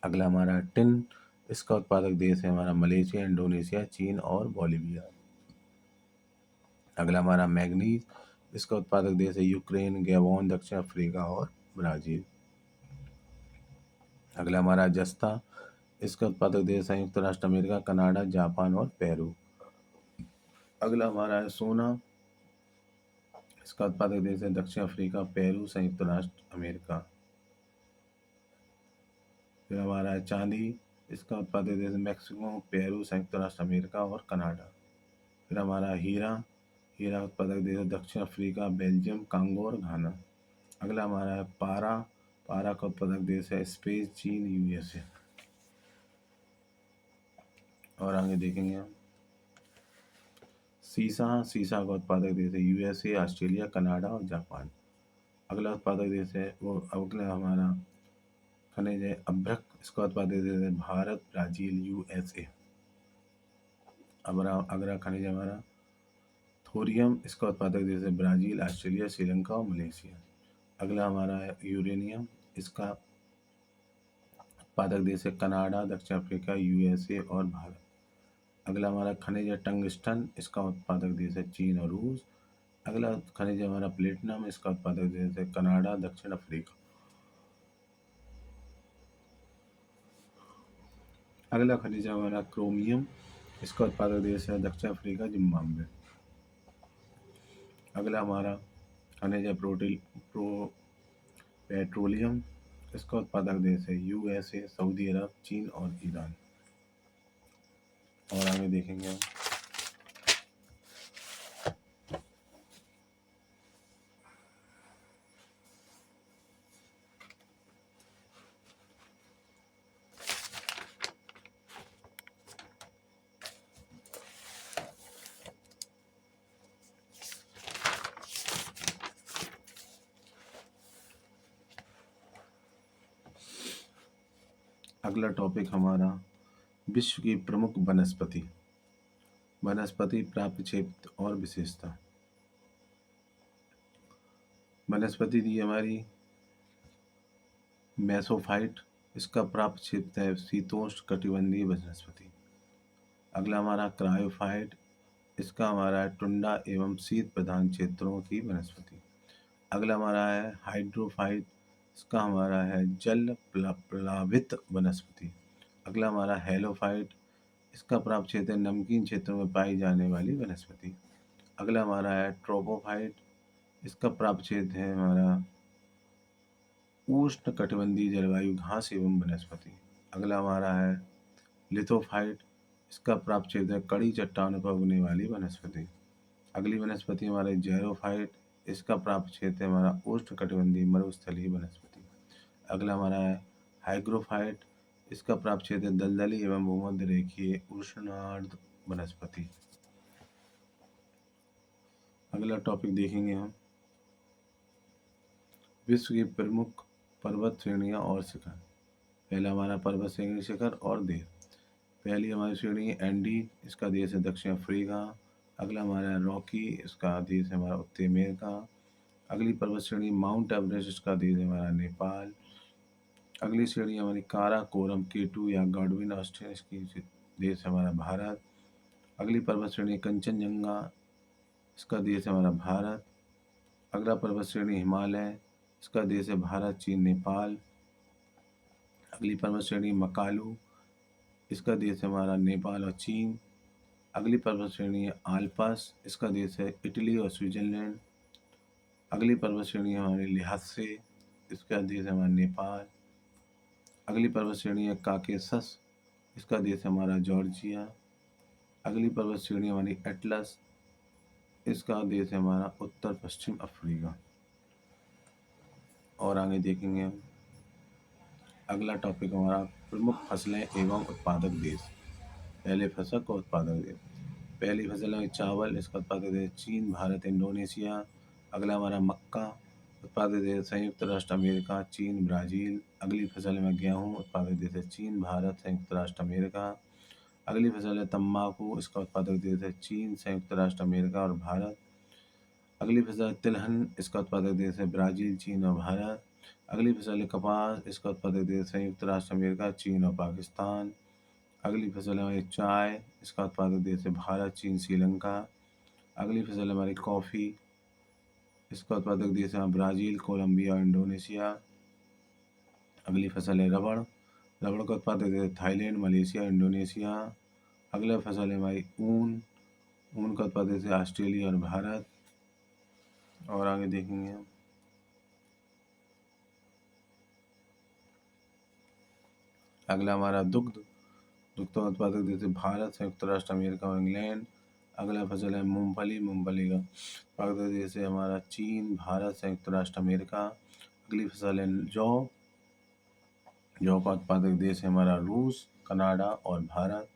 अगला हमारा है टिन, इसका उत्पादक देश है हमारा मलेशिया, इंडोनेशिया, चीन और बोलिविया। अगला हमारा मैग्नीज, इसका उत्पादक देश है यूक्रेन, गैबोन, दक्षिण अफ्रीका और ब्राज़ील। अगला हमारा जस्ता, इसका उत्पादक देश संयुक्त राष्ट्र अमेरिका, कनाडा, जापान और पेरू। अगला हमारा है सोना, इसका उत्पादक देश है दक्षिण अफ्रीका, पेरू, संयुक्त राष्ट्र अमेरिका। फिर हमारा है चांदी, इसका उत्पादक देश मैक्सिको, पेरू, संयुक्त राष्ट्र अमेरिका और कनाडा। फिर हमारा हीरा, हीरा उत्पादक देश है दक्षिण अफ्रीका, बेल्जियम, कांगो और घाना। अगला हमारा है पारा, पारा का उत्पादक देश है स्पेन, चीन, यूएसए। और आगे देखेंगे हम सीसा का उत्पादक देश है यूएसए, ऑस्ट्रेलिया, कनाडा और जापान। अगला उत्पादक देश है वो अगला हमारा खनिज है अभ्रक, इसका उत्पादक देश है भारत, ब्राजील, यूएसए। अगला खनिज है हमारा थोरियम, इसका उत्पादक देश है ब्राजील, ऑस्ट्रेलिया, श्रीलंका और मलेशिया। अगला हमारा है यूरेनियम, इसका उत्पादक देश है कनाडा, दक्षिण अफ्रीका, यूएसए और भारत। अगला हमारा खनिज है टंगस्टन, इसका उत्पादक देश है चीन और रूस। अगला खनिज है हमारा प्लेटिनम, इसका उत्पादक देश है कनाडा, दक्षिण अफ्रीका। अगला खनिज है हमारा क्रोमियम, इसका उत्पादक देश है दक्षिण अफ्रीका, जिम्बाब्वे। अगला हमारा खनिज है पेट्रोलियम, इसका उत्पादक देश है यूएसए, सऊदी अरब, चीन और ईरान। और आगे देखेंगे हम अगला टॉपिक हमारा विश्व की प्रमुख वनस्पति, वनस्पति प्राप्त क्षेत्र और विशेषता। वनस्पति दी हमारी मेसोफाइट, इसका प्राप्त क्षेत्र है शीतोष्ण कटिबंधीय वनस्पति। अगला हमारा क्रायोफाइट, इसका हमारा है टुंडा एवं शीत प्रधान क्षेत्रों की वनस्पति। अगला हमारा है हाइड्रोफाइट, इसका हमारा है जल प्लावित वनस्पति। अगला हमारा हेलोफाइट, इसका प्राप्त क्षेत्र है नमकीन क्षेत्रों में पाई जाने वाली वनस्पति। अगला हमारा है ट्रोपोफाइट, इसका प्राप्त क्षेत्र है हमारा उष्ण कटिबंधीय जलवायु घास एवं वनस्पति। अगला हमारा है लिथोफाइट, इसका प्राप्त क्षेत्र है कड़ी चट्टानों पर उगने वाली वनस्पति। अगली वनस्पति हमारे जैरोफाइट, इसका प्राप्त क्षेत्र है हमारा उष्ण कटिबंधीय मरुस्थलीय वनस्पति। अगला हमारा है हाइग्रोफाइट, इसका प्राप्त क्षेत्र है दलदली एवं भूमध्य रेखीय उष्णार्द्र वनस्पति। अगला टॉपिक देखेंगे हम विश्व की प्रमुख पर्वत श्रेणियां और शिखर। पहला हमारा पर्वत श्रेणी शिखर और देश। पहली हमारी श्रेणी है एंडी, इसका देश है दक्षिण अफ्रीका। अगला हमारा है रॉकी, इसका देश है हमारा उत्तरी अमेरिका। अगली पर्वत श्रेणी माउंट एवरेस्ट, इसका देश है हमारा नेपाल। अगली श्रेणी हमारी काराकोरम केटू या गॉडविन ऑस्ट्रेलिया, इसकी देश है हमारा भारत। अगली पर्वत श्रेणी कंचनजंगा, इसका देश है हमारा भारत। अगला पर्वत श्रेणी हिमालय, इसका देश है भारत, चीन, नेपाल। अगली पर्वत श्रेणी मकालू, इसका देश है हमारा नेपाल और चीन। अगली पर्वत श्रेणी है आल्पस, इसका देश है इटली और स्विट्जरलैंड। अगली पर्वत श्रेणी है हमारी लिहासे, इसका देश है हमारा नेपाल। अगली पर्वत श्रेणी है काकेसस, इसका देश है हमारा जॉर्जिया। अगली पर्वत श्रेणी हमारी एटलस, इसका देश है हमारा उत्तर पश्चिम अफ्रीका। और आगे देखेंगे हम अगला टॉपिक हमारा प्रमुख फसलें एवं उत्पादक देश। पहले फसल का उत्पादक देश। पहली फसल है चावल, इसका उत्पादक देश चीन, भारत, इंडोनेशिया। अगला हमारा मक्का, उत्पादक देश संयुक्त राष्ट्र अमेरिका, चीन, ब्राज़ील। अगली फसल में गेहूँ, उत्पादक देश है चीन, भारत, संयुक्त राष्ट्र अमेरिका। अगली फसल है तंबाकू, इसका उत्पादक देश है चीन, संयुक्त राष्ट्र अमेरिका और भारत। अगली फसल है तिलहन, इसका उत्पादक देश है ब्राज़ील, चीन और भारत। अगली फसल है कपास, इसका उत्पादक देश संयुक्त राष्ट्र अमेरिका, चीन और पाकिस्तान। अगली फसल है हमारी चाय, इसका उत्पादक देश है भारत, चीन, श्रीलंका। अगली फसल है हमारी कॉफ़ी, इसका उत्पादक देश है ब्राज़ील, कोलंबिया और इंडोनेशिया। अगली फसल है रबड़, रबड़ का उत्पादक देश है थाईलैंड, मलेशिया, इंडोनेशिया। अगला फसल है हमारी ऊन, ऊन का उत्पादक देश है ऑस्ट्रेलिया और भारत। और आगे देखेंगे हम अगला हमारा दुग्ध, दुग्ध का उत्पादक देश है भारत, संयुक्त राष्ट्र अमेरिका और इंग्लैंड। अगला फसल है मूंगफली, मूंगफली का उत्पादक देश है हमारा चीन, भारत, संयुक्त राष्ट्र अमेरिका। अगली फसल है जौ, जौ का उत्पादक देश है हमारा रूस, कनाडा और भारत।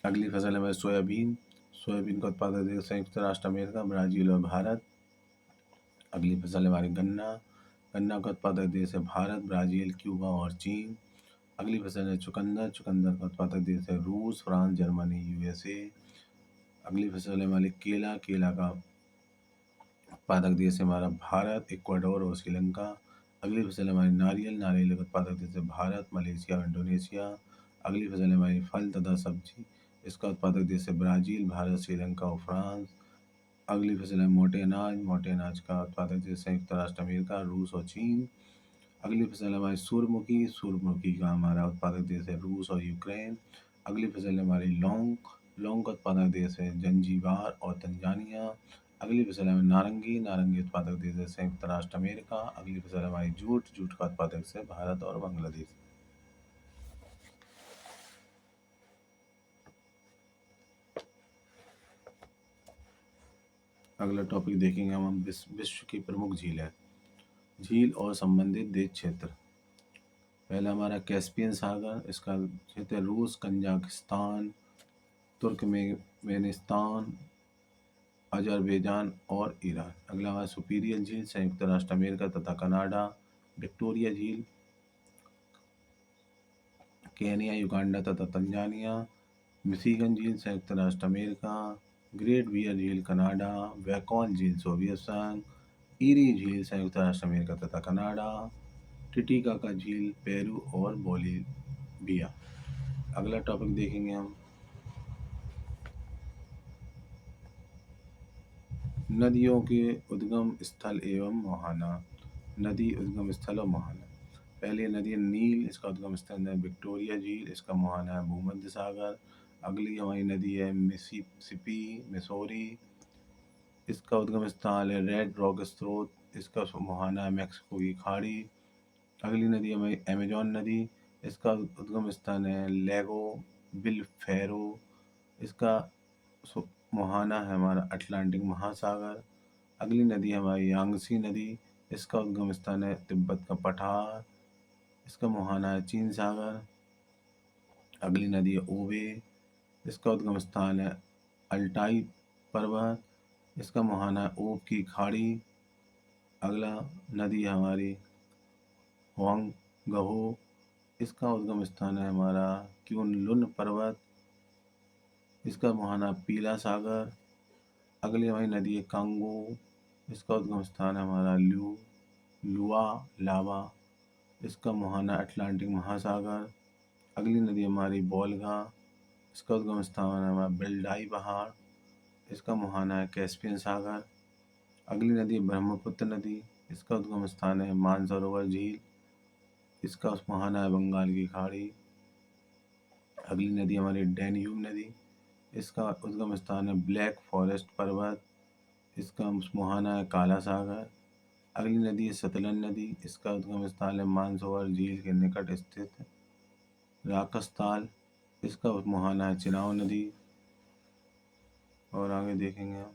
अगली फसल है हमारी सोयाबीन। सोयाबीन का उत्पादक देश संयुक्त राष्ट्र अमेरिका, ब्राज़ील और भारत। अगली फसल है हमारी गन्ना। गन्ना का उत्पादक देश है भारत, ब्राज़ील, क्यूबा और चीन। अगली फसल है चुकंदर। चुकंदर का उत्पादक देश है रूस, फ्रांस, जर्मनी, यूएसए। अगली फसल है हमारी केला। केला का उत्पादक देश है हमारा भारत, इक्वाडोर और श्रीलंका। अगली फसल है हमारी नारियल। नारियल का उत्पादक देश है भारत, मलेशिया और इंडोनेशिया। अगली फसल है हमारी फल तथा सब्जी। इसका उत्पादक देश है ब्राज़ील, भारत, श्रीलंका और फ्रांस। अगली फसल है मोटे अनाज। मोटे अनाज का उत्पादक देश संयुक्त राष्ट्र अमेरिका, रूस और चीन। अगली फसल है हमारी सूरजमुखी। सूरजमुखी का हमारा उत्पादक देश है रूस और यूक्रेन। अगली फसल है हमारी लौंग। लौंग का उत्पादक देश है जंजीबार और तंजानिया। अगली फसल है हमारी नारंगी। नारंगी उत्पादक देश है संयुक्त राष्ट्र अमेरिका। अगली फसल है हमारी जूट। जूट का उत्पादक देश है भारत और बांग्लादेश। अगला टॉपिक देखेंगे हम विश्व की प्रमुख झीलें। झील और संबंधित देश क्षेत्र। पहला हमारा कैस्पियन सागर। इसका क्षेत्र है रूस, कजाकिस्तान, तुर्कमेनिस्तान, अजरबैजान और ईरान। अगला हमारा सुपीरियर झील, संयुक्त राष्ट्र अमेरिका तथा कनाडा। विक्टोरिया झील, केनिया, युगांडा तथा तंजानिया। मिशिगन झील, संयुक्त राष्ट्र अमेरिका। ग्रेट बियर झील, कनाडा। वैकॉल झील, सोवियत संघ। ईरी झील, संयुक्त राष्ट्र अमेरिका तथा कनाडा। टिटिकाका झील, पेरू और बोलिविया। अगला टॉपिक देखेंगे हम नदियों के उद्गम स्थल एवं मुहाना। नदी उद्गम स्थल और मुहाना। पहली नदी है नील। इसका उद्गम स्थल है विक्टोरिया झील। इसका मुहाना है भूमध्य सागर। अगली हमारी नदी है मिसिसिपी, मिसौरी। इसका उद्गम स्थल है रेड रॉक स्रोत। इसका मुहाना है मैक्सिको की खाड़ी। अगली नदी है हमारी अमेजोन नदी। इसका उद्गम स्थान है लेगो बिल फेरो। इसका मुहाना है हमारा अटलांटिक महासागर। अगली नदी है हमारी यांगसी नदी। इसका उद्गम स्थान है तिब्बत का पठार। इसका मुहाना है चीन सागर। अगली नदी है ओबे। इसका उद्गम स्थान है अल्टाई पर्वत। इसका मुहाना है ओब की खाड़ी। अगला नदी है हमारी हुआंगहो। इसका उद्गम स्थान है हमारा क्यूनलुन पर्वत। इसका मुहाना पीला सागर। अगली हमारी नदी है कांगो। इसका उद्गम स्थान है हमारा लुआ लावा। इसका मुहाना अटलांटिक महासागर। अगली नदी हमारी बोल्गा। इसका उद्गम स्थान है हमारा बेल्डाई पहाड़। इसका मुहाना है कैस्पियन सागर। अगली नदी है ब्रह्मपुत्र नदी। इसका उद्गम स्थान है मानसरोवर झील। इसका मुहाना है बंगाल की खाड़ी। अगली नदी हमारी डैन्यूब नदी। इसका उद्गम स्थान है ब्लैक फॉरेस्ट पर्वत। इसका मुहाना है काला सागर। अगली नदी है सतलज नदी। इसका उद्गम स्थान है मानसरोवर झील के निकट स्थित राकसताल। इसका मुहाना है चिनाव नदी। और आगे देखेंगे हम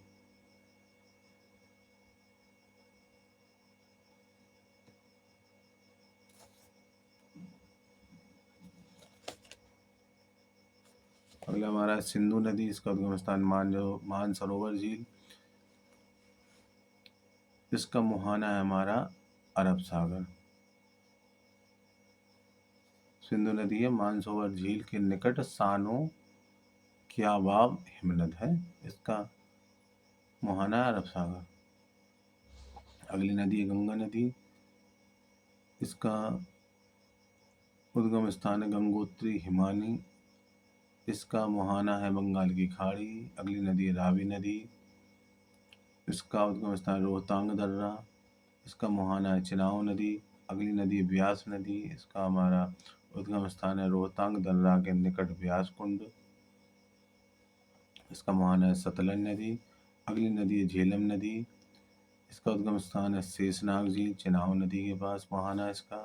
अगला हमारा सिंधु नदी। इसका उद्गम स्थान मानसरोवर झील। इसका मुहाना है हमारा अरब सागर। सिंधु नदी है मानसरोवर झील के निकट सानो क्याबाब हिमनद है। इसका मुहाना है अरब सागर। अगली नदी है गंगा नदी। इसका उद्गम स्थान है गंगोत्री हिमानी। इसका मुहाना है बंगाल की खाड़ी। अगली नदी है रावी नदी। इसका उद्गम स्थान रोहतांग दर्रा। इसका मुहाना है चिनाव नदी। अगली नदी है ब्यास नदी। इसका हमारा उद्गम स्थान है रोहतांग दर्रा के निकट ब्यास कुंड। इसका मुहाना है सतलज नदी। अगली नदी है झेलम नदी। इसका उद्गम स्थान है शेषनाग झील, चिनाव नदी के पास मुहाना है इसका।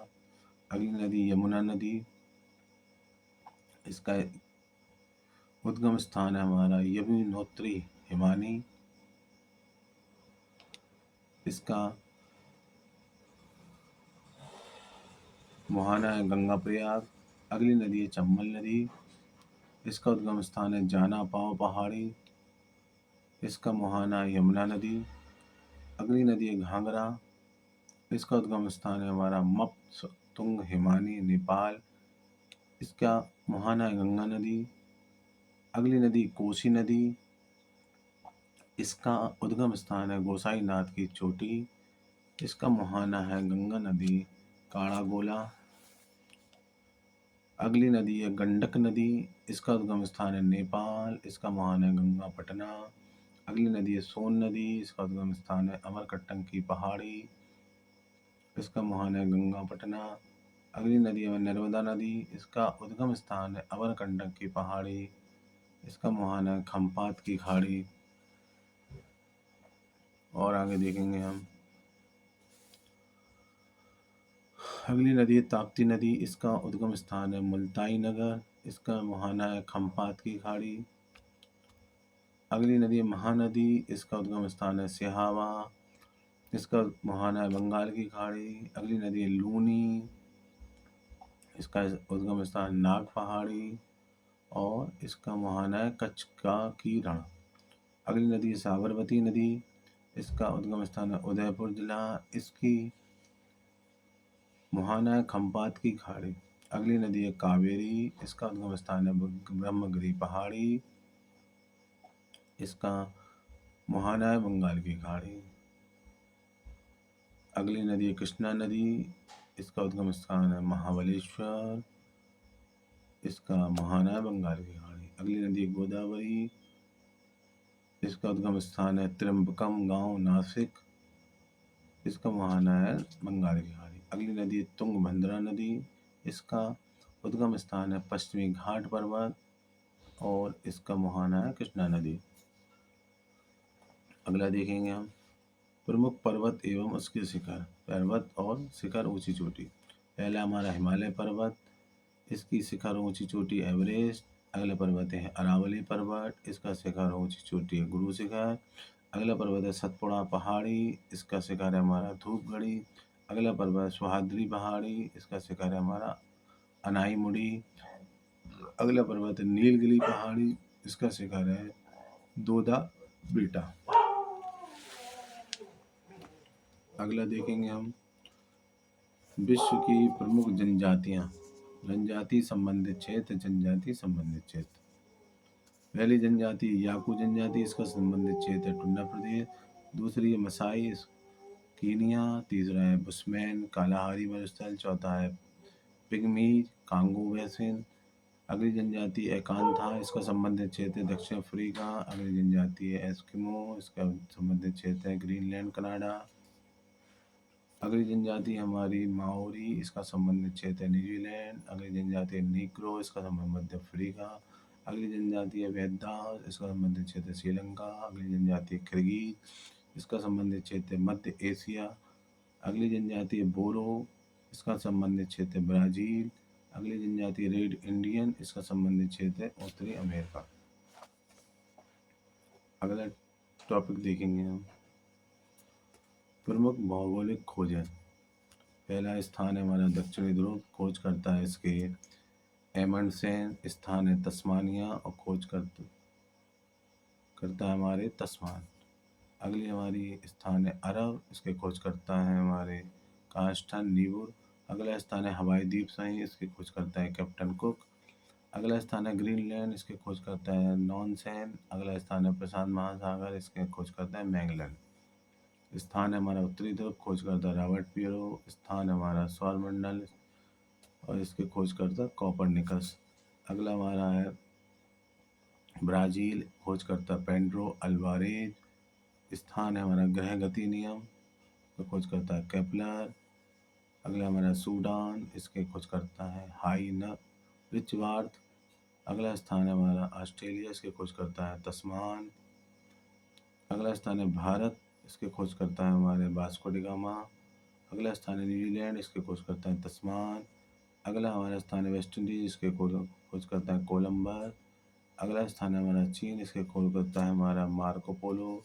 अगली नदी यमुना नदी। इसका उद्गम स्थान है हमारा यमुनोत्री हिमानी। इसका मुहाना है गंगा प्रयाग। अगली नदी है चंबल नदी। इसका उद्गम स्थान है जाना पाव पहाड़ी। इसका मुहाना है यमुना नदी। अगली नदी है घाघरा। इसका उद्गम स्थान है हमारा मपतुंग हिमानी नेपाल। इसका मुहाना है गंगा नदी। अगली नदी कोसी नदी। इसका उद्गम स्थान है गोसाई नाथ की चोटी। इसका मुहाना है गंगा नदी काड़ा गोला। अगली नदी है गंडक नदी। इसका उद्गम स्थान है नेपाल। इसका मुहाना है गंगा पटना। अगली नदी है सोन नदी। इसका उद्गम स्थान है अमरकंटक की पहाड़ी। इसका मुहाना है गंगा पटना। अगली नदी है नर्मदा नदी। इसका उद्गम स्थान है अमरकंटक की पहाड़ी। इसका मुहाना है खम्पात की खाड़ी। और आगे देखेंगे हम। अगली नदी है ताप्ती नदी। इसका उद्गम स्थान है मुल्ताई नगर। इसका मुहाना है खम्पात की खाड़ी। अगली नदी है महानदी। इसका उद्गम स्थान है सिहावा। इसका मुहाना है बंगाल की खाड़ी। अगली नदी है लूनी। इसका उद्गम स्थान नाग पहाड़ी। और इसका मुहाना है कच्छ का कीरण। अगली नदी है साबरमती नदी। इसका उद्गम स्थान है उदयपुर जिला। इसकी मुहाना है खम्पात की खाड़ी। अगली नदी है कावेरी। इसका उद्गम स्थान है ब्रह्मगिरी पहाड़ी। इसका मुहाना है बंगाल की खाड़ी। अगली नदी है कृष्णा नदी। इसका उद्गम स्थान है महाबलेश्वर। इसका मुहाना है बंगाल की खाड़ी। अगली नदी है गोदावरी। इसका उद्गम स्थान है त्रिम्बकम गांव नासिक। इसका मुहाना है बंगाल की खाड़ी। अगली नदी है तुंगभद्रा नदी। इसका उद्गम स्थान है पश्चिमी घाट पर्वत। और इसका मुहाना है कृष्णा नदी। अगला देखेंगे हम प्रमुख पर्वत एवं उसके शिखर। पर्वत और शिखर ऊंची चोटी। पहला हमारा हिमालय पर्वत। इसकी शिखर ऊंची चोटी एवरेस्ट। अगला पर्वत है अरावली पर्वत। इसका शिखर ऊंची चोटी है गुरु शिखर। अगला पर्वत है सतपुड़ा पहाड़ी। इसका शिखर है हमारा धूपगढ़ी। अगला पर्वत है सुहाद्री पहाड़ी। इसका शिखर है हमारा अनाईमुड़ी। अगला पर्वत है नीलगिरी पहाड़ी। इसका शिखर है दोदा बेटा। अगला देखेंगे हम विश्व की प्रमुख जनजातियां। जनजाति संबंधित क्षेत्र। जनजाति संबंधित क्षेत्र। पहली जनजाति याकू जनजाति। इसका संबंधित क्षेत्र है टुंडा प्रदेश। दूसरी है मसाई कीनिया। तीसरा है बुशमैन कालाहारी मरुस्थल। चौथा है पिग्मी कांगो बेसिन। अगली जनजाति एकांथा। इसका संबंधित क्षेत्र है दक्षिण अफ्रीका। अगली जनजाति है एस्किमो। इसका संबंधित क्षेत्र है ग्रीनलैंड कनाडा। अगली जनजाति हमारी माओरी। इसका संबंधित क्षेत्र है न्यूजीलैंड। अगली जनजाति है नीग्रो। इसका संबंध मध्य अफ्रीका। अगली जनजाति है वेदा। इसका संबंधित क्षेत्र है श्रीलंका। अगली जनजाति है किर्गिज। इसका संबंधित क्षेत्र है मध्य एशिया। अगली जनजाति है बोरो। इसका संबंधित क्षेत्र है ब्राज़ील। अगली जनजाति है रेड इंडियन। इसका संबंधित क्षेत्र है उत्तरी अमेरिका। अगला टॉपिक देखेंगे हम प्रमुख भौगोलिक खोजें। पहला स्थान है हमारा दक्षिणी ध्रुव। खोज करता है इसके एमंडसेन। स्थान है तस्मानिया और खोज करता है हमारे तस्मान। अगली हमारी स्थान है अरब। इसके खोज करता है हमारे कांस्टन नीबुर। अगला स्थान है हवाई द्वीप समूह। इसकी खोज करता है कैप्टन कुक। अगला स्थान है ग्रीनलैंड। इसके खोज करता है नॉनसेन। अगला स्थान है प्रशांत महासागर। इसके खोज करता है मैगलन। स्थान है हमारा उत्तरी ध्रुव। खोज करता है रॉबर्ट पियरो। स्थान है हमारा सौरमंडल और इसके खोज करता कॉपरनिकस। अगला हमारा है ब्राज़ील। खोज करता पेड्रो अल्वारेज। स्थान है हमारा ग्रह गति नियम। तो खोज करता है केपलर। अगला हमारा सूडान। इसके खोज करता है हाई न रिचवार्थ। अगला स्थान है हमारा ऑस्ट्रेलिया। इसके खोज करता है तस्मान। अगला स्थान है भारत। इसके खोज करता है हमारे वास्को डी गामा। अगला स्थान है न्यूजीलैंड। इसके खोज करता है तस्मान। अगला हमारा स्थान है वेस्ट इंडीज। इसके खोज करता है कोलंबस। अगला स्थान है हमारा चीन। इसके खोज करता है हमारा मार्को पोलो।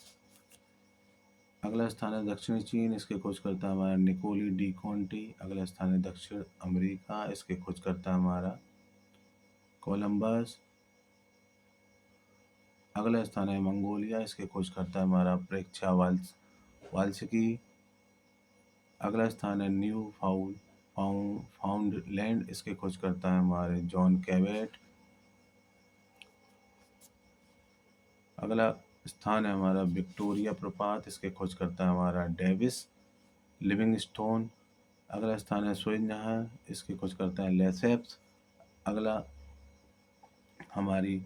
अगला स्थान है दक्षिणी चीन। इसके खोज करता है हमारा निकोली डी कॉन्टी। अगला स्थान है दक्षिण अमेरिका। इसके खोज करता है हमारा कोलंबस। अगला स्थान है मंगोलिया, इसके खोज करता है हमारा प्रेक्षा वाल्स्की। अगला स्थान है न्यू फाउंडलैंड, इसके खोज करता है हमारे जॉन कैवेट। अगला स्थान है हमारा विक्टोरिया प्रपात, इसके खोज करता है हमारा डेविस लिविंगस्टोन। अगला स्थान है सुएज नहर, इसकी खोज करता है लेसेप्स। अगला हमारी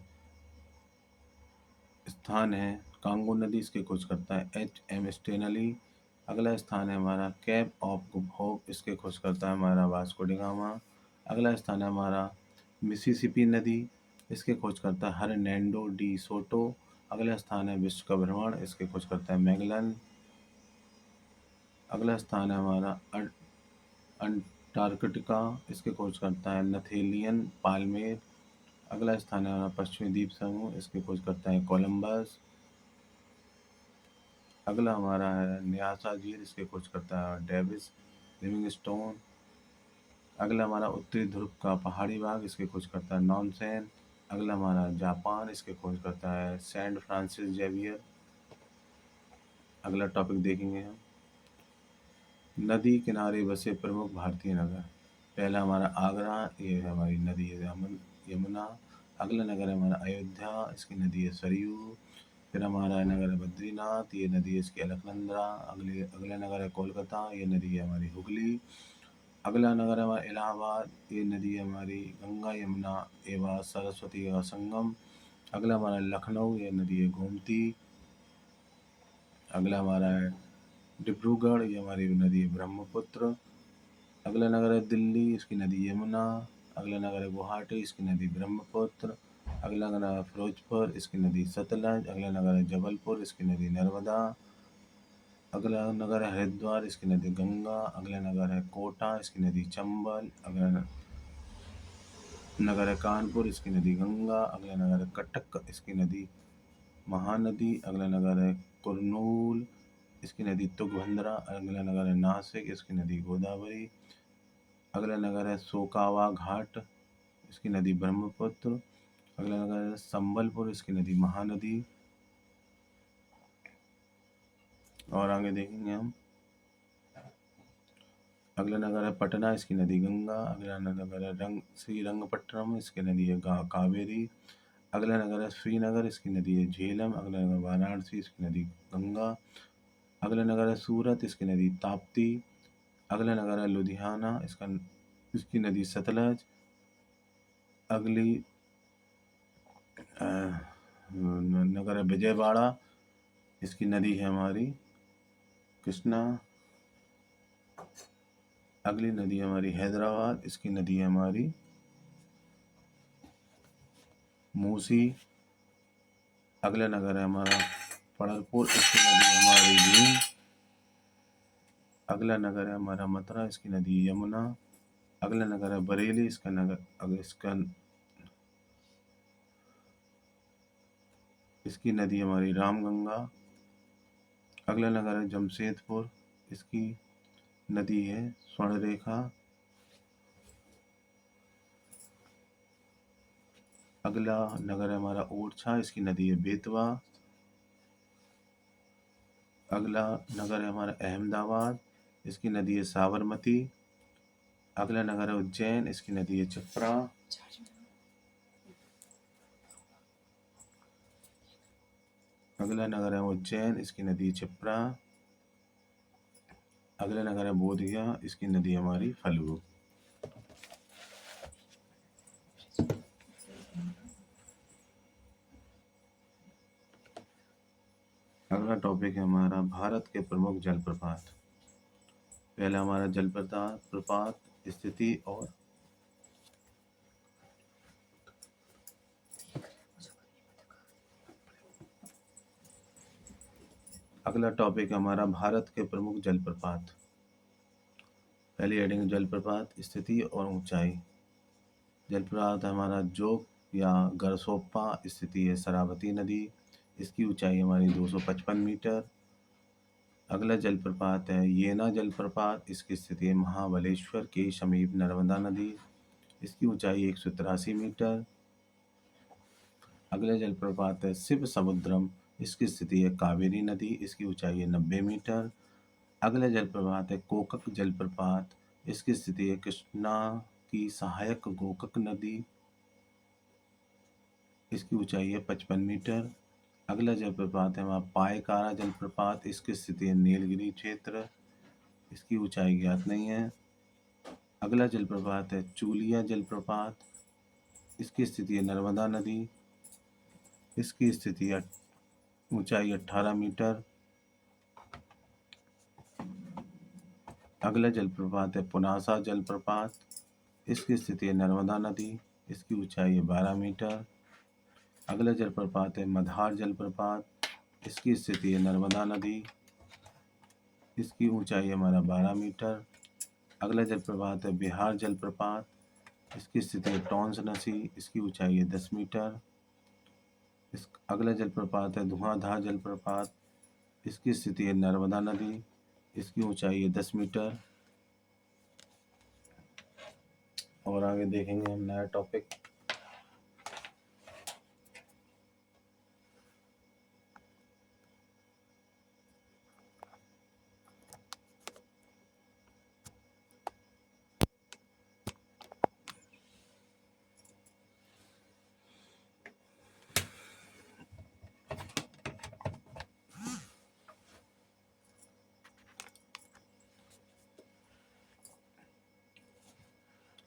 स्थान है कांगो नदी, इसकी खोज करता है H.M. स्टेनली। अगला स्थान है हमारा कैप ऑफ गुड होप, इसके खोज करता है हमारा वास्को डी गामा। अगला स्थान है हमारा मिसिसिपी नदी, इसके खोज करता है हर्नैंडो डी सोटो। अगला स्थान है विश्व का भ्रमण, इसके खोज करता है मैगलन। अगला स्थान है हमारा अंटार्कटिका, इसके खोज करता है नथेलियन पाल्मेर। अगला स्थान है हमारा पश्चिमी द्वीप समूह, इसकी खोज करता है कोलंबस। अगला हमारा है न्यासा झील, इसकी खोज करता है डेविस लिविंगस्टोन। अगला हमारा उत्तरी ध्रुव का पहाड़ी भाग, इसकी खोज करता है नॉनसेन। अगला हमारा जापान, इसकी खोज करता है सेंट फ्रांसिस जेवियर। अगला टॉपिक देखेंगे हम नदी किनारे बसे प्रमुख भारतीय नगर। पहला हमारा आगरा, ये हमारी नदी है यमुना। अगला नगर है हमारा अयोध्या, इसकी नदी है सरयू। फिर हमारा नगर है बद्रीनाथ, ये नदी है इसकी अलकनंदा। अगला नगर है कोलकाता, ये नदी है हमारी हुगली। अगला नगर है हमारा इलाहाबाद, ये नदी है हमारी गंगा यमुना एवं सरस्वती का संगम। अगला हमारा लखनऊ, ये नदी है गोमती। अगला हमारा है डिब्रूगढ़, ये हमारी नदी है ब्रह्मपुत्र। अगला नगर है दिल्ली, इसकी नदी यमुना। अगला नगर है गुवाहाटी, इसकी नदी ब्रह्मपुत्र। अगला नगर है फिरोजपुर, इसकी नदी सतलज। अगला नगर है जबलपुर, इसकी नदी नर्मदा। अगला नगर है हरिद्वार, इसकी नदी गंगा। अगला नगर है कोटा, इसकी नदी चंबल। अगला नगर है कानपुर, इसकी नदी गंगा। अगला नगर है कटक, इसकी नदी महानदी। अगला नगर है कुरनूल, इसकी नदी तुंगभद्रा। अगला नगर है नासिक, इसकी नदी गोदावरी। अगला नगर है सोकावा घाट, इसकी नदी ब्रह्मपुत्र। अगला नगर है संबलपुर, इसकी नदी महानदी। और आगे देखेंगे हम अगला नगर है पटना, इसकी नदी गंगा। अगला नगर है श्रीरंगपट्टनम, इसकी नदी है कावेरी। अगला नगर है श्रीनगर, इसकी नदी है झेलम। अगला नगर वाराणसी, इसकी नदी गंगा। अगला नगर है सूरत, इसकी नदी ताप्ती। अगला नगर है लुधियाना, इसकी नदी सतलज। अगली नगर है विजयवाड़ा, इसकी नदी है हमारी कृष्णा। अगली नदी है हमारी हैदराबाद, इसकी नदी है हमारी मूसी। अगला नगर है हमारा पढ़लपुर, इसकी नदी है हमारी भीम। अगला नगर है हमारा मथुरा, इसकी नदी है यमुना। अगला नगर है बरेली, इसकी नदी हमारी रामगंगा। अगला नगर है जमशेदपुर, इसकी नदी है स्वर्णरेखा। अगला नगर है हमारा ओरछा, इसकी नदी है बेतवा। अगला नगर है हमारा अहमदाबाद, इसकी नदी है साबरमती। अगला नगर है उज्जैन, इसकी नदी है चपरा। अगला नगर है उज्जैन, इसकी नदी है चपरा। अगला नगर है बोधगया, इसकी नदी हमारी फल्गु। अगला टॉपिक है हमारा भारत के प्रमुख जलप्रपात। पहला हमारा जलप्रपात स्थिति और अगला टॉपिक है हमारा भारत के प्रमुख जलप्रपात। पहली हेडिंग जलप्रपात स्थिति और ऊंचाई। जलप्रपात हमारा जोग या गरसोप्पा, स्थिति है शरावती नदी, इसकी ऊंचाई हमारी 255 मीटर। अगला जलप्रपात है येना जलप्रपात, इसकी स्थिति है महाबलेश्वर के समीप नर्मदा नदी, इसकी ऊंचाई 183 मीटर। अगला जलप्रपात है शिव समुद्रम, इसकी स्थिति है कावेरी नदी, इसकी ऊंचाई है 90 मीटर। अगला जलप्रपात है कोकक जलप्रपात, इसकी स्थिति है कृष्णा की सहायक गोकक नदी, इसकी ऊंचाई है 55 मीटर। अगला जलप्रपात है वहाँ पायकारा जलप्रपात, इसकी स्थिति है नीलगिरी क्षेत्र, इसकी ऊंचाई ज्ञात नहीं है। अगला जलप्रपात है चूलिया जलप्रपात, इसकी स्थिति है नर्मदा नदी, इसकी स्थिति ऊंचाई 18 मीटर। अगला जलप्रपात है पुनासा जलप्रपात, इसकी स्थिति है नर्मदा नदी, इसकी ऊंचाई है 12 मीटर। अगला जलप्रपात है मधार जलप्रपात, इसकी स्थिति है नर्मदा नदी, इसकी ऊंचाई है हमारा 12 मीटर। अगला जलप्रपात है बिहार जलप्रपात, इसकी स्थिति है टॉन्स नसी, इसकी ऊंचाई है 10 मीटर। अगला जलप्रपात है धुआंधार जलप्रपात, इसकी स्थिति है नर्मदा नदी, इसकी ऊंचाई है 10 मीटर। और आगे देखेंगे हम नया टॉपिक।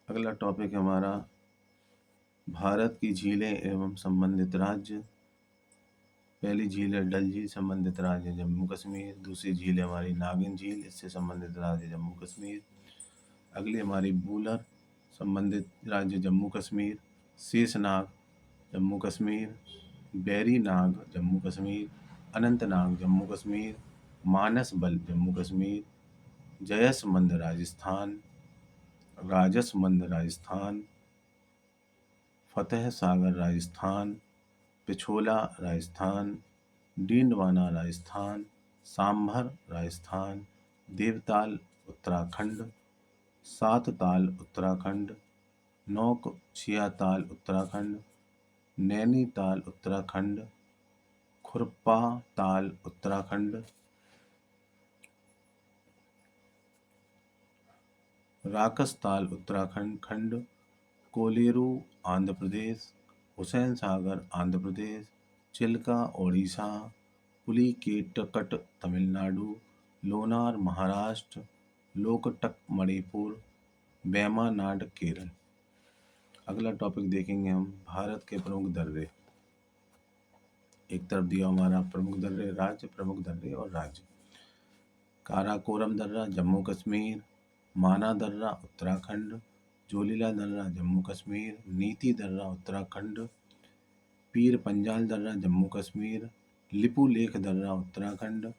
अगला टॉपिक है हमारा भारत की झीलें एवं संबंधित राज्य। पहली झील है डल झील, संबंधित राज्य जम्मू कश्मीर। दूसरी झील है हमारी नागिन झील, इससे संबंधित राज्य जम्मू कश्मीर। अगली हमारी बूलर, संबंधित राज्य जम्मू कश्मीर। शेषनाग जम्मू कश्मीर। बैरी नाग जम्मू कश्मीर। अनंतनाग जम्मू कश्मीर। मानस बल जम्मू कश्मीर। जयसमंद राजस्थान। राजसमंद राजस्थान। फतेह सागर राजस्थान। पिछोला राजस्थान। डींडवाना राजस्थान। सांभर राजस्थान। देवताल उत्तराखंड। सात ताल उत्तराखंड। नौक छियाताल उत्तराखंड। नैनीताल उत्तराखंड। खुरपा ताल उत्तराखंड। राकसताल उत्तराखंड खंड। कोलेरू आंध्र प्रदेश। हुसैन सागर आंध्र प्रदेश। चिल्का ओडिशा। पुलिकेटकट तमिलनाडु। लोनार महाराष्ट्र। लोकटक मणिपुर। वेमानाड केरल। अगला टॉपिक देखेंगे हम भारत के प्रमुख दर्रे। एक तरफ दिया हमारा प्रमुख दर्रे राज्य, प्रमुख दर्रे और राज्य। काराकोरम दर्रा जम्मू कश्मीर। माना दर्रा उत्तराखंड। जोलीला दर्रा जम्मू कश्मीर। नीति दर्रा उत्तराखंड। पीर पंजाल दर्रा जम्मू कश्मीर। लिपू लेख दर्रा उत्तराखंड।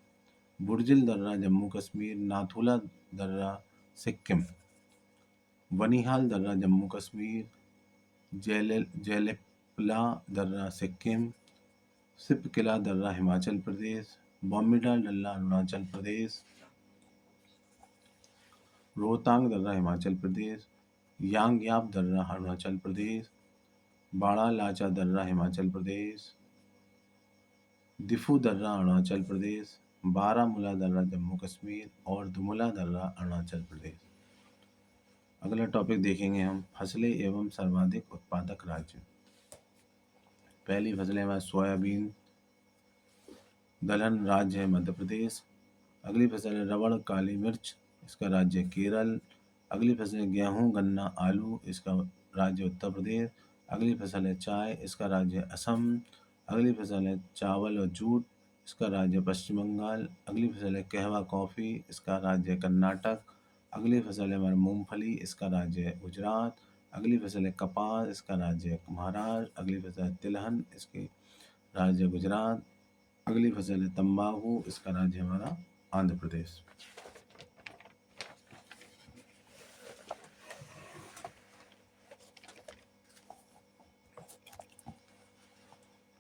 बुर्जिल दर्रा जम्मू कश्मीर। नाथुला दर्रा सिक्किम। बनिहाल दर्रा जम्मू कश्मीर। जेलेपला दर्रा सिक्किम। सिपकिला दर्रा हिमाचल प्रदेश। बॉम्बीडाल दर्रा अरुणाचल प्रदेश। रोहतांग दर्रा हिमाचल प्रदेश। यांगयाप दर्रा अरुणाचल प्रदेश। बाड़ा लाचा दर्रा हिमाचल प्रदेश। दिफू दर्रा अरुणाचल प्रदेश। बारामूला दर्रा जम्मू कश्मीर और दुमुला दर्रा अरुणाचल प्रदेश। अगला टॉपिक देखेंगे हम फसलें एवं सर्वाधिक उत्पादक राज्य। पहली फसलें हमारी सोयाबीन। दलहन राज्य है मध्य प्रदेश। अगली फसल है रबड़ काली मिर्च, इसका राज्य है केरल। अगली फसल है गेहूं गन्ना आलू, इसका राज्य उत्तर प्रदेश। अगली फसल है चाय, इसका राज्य है असम। अगली फसल है चावल और जूट, इसका राज्य है पश्चिम बंगाल। अगली फसल है कहवा कॉफ़ी, इसका राज्य है कर्नाटक। अगली फसल है हमारी मूंगफली, इसका राज्य है गुजरात। अगली फसल है कपास, इसका राज्य है महाराष्ट्र। अगली फसल है तिलहन, इसके राज्य है गुजरात। अगली फसल है तंबाकू, इसका राज्य हमारा आंध्र प्रदेश।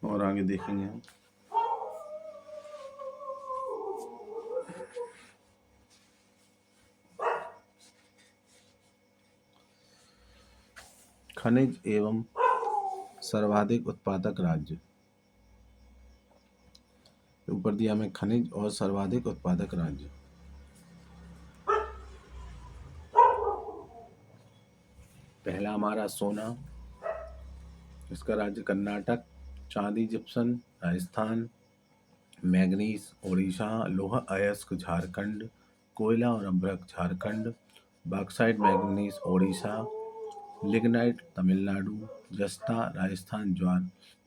और आगे देखेंगे हम खनिज एवं सर्वाधिक उत्पादक राज्य। ऊपर दिया हमें खनिज और सर्वाधिक उत्पादक राज्य। पहला हमारा सोना, इसका राज्य कर्नाटक। चांदी जिप्सम राजस्थान। मैग्नीज ओडिशा। लोहा अयस्क झारखंड। कोयला और अभ्रक Jharkhand. Bauxite manganese Odisha. Lignite Tamil Nadu. जस्ता राजस्थान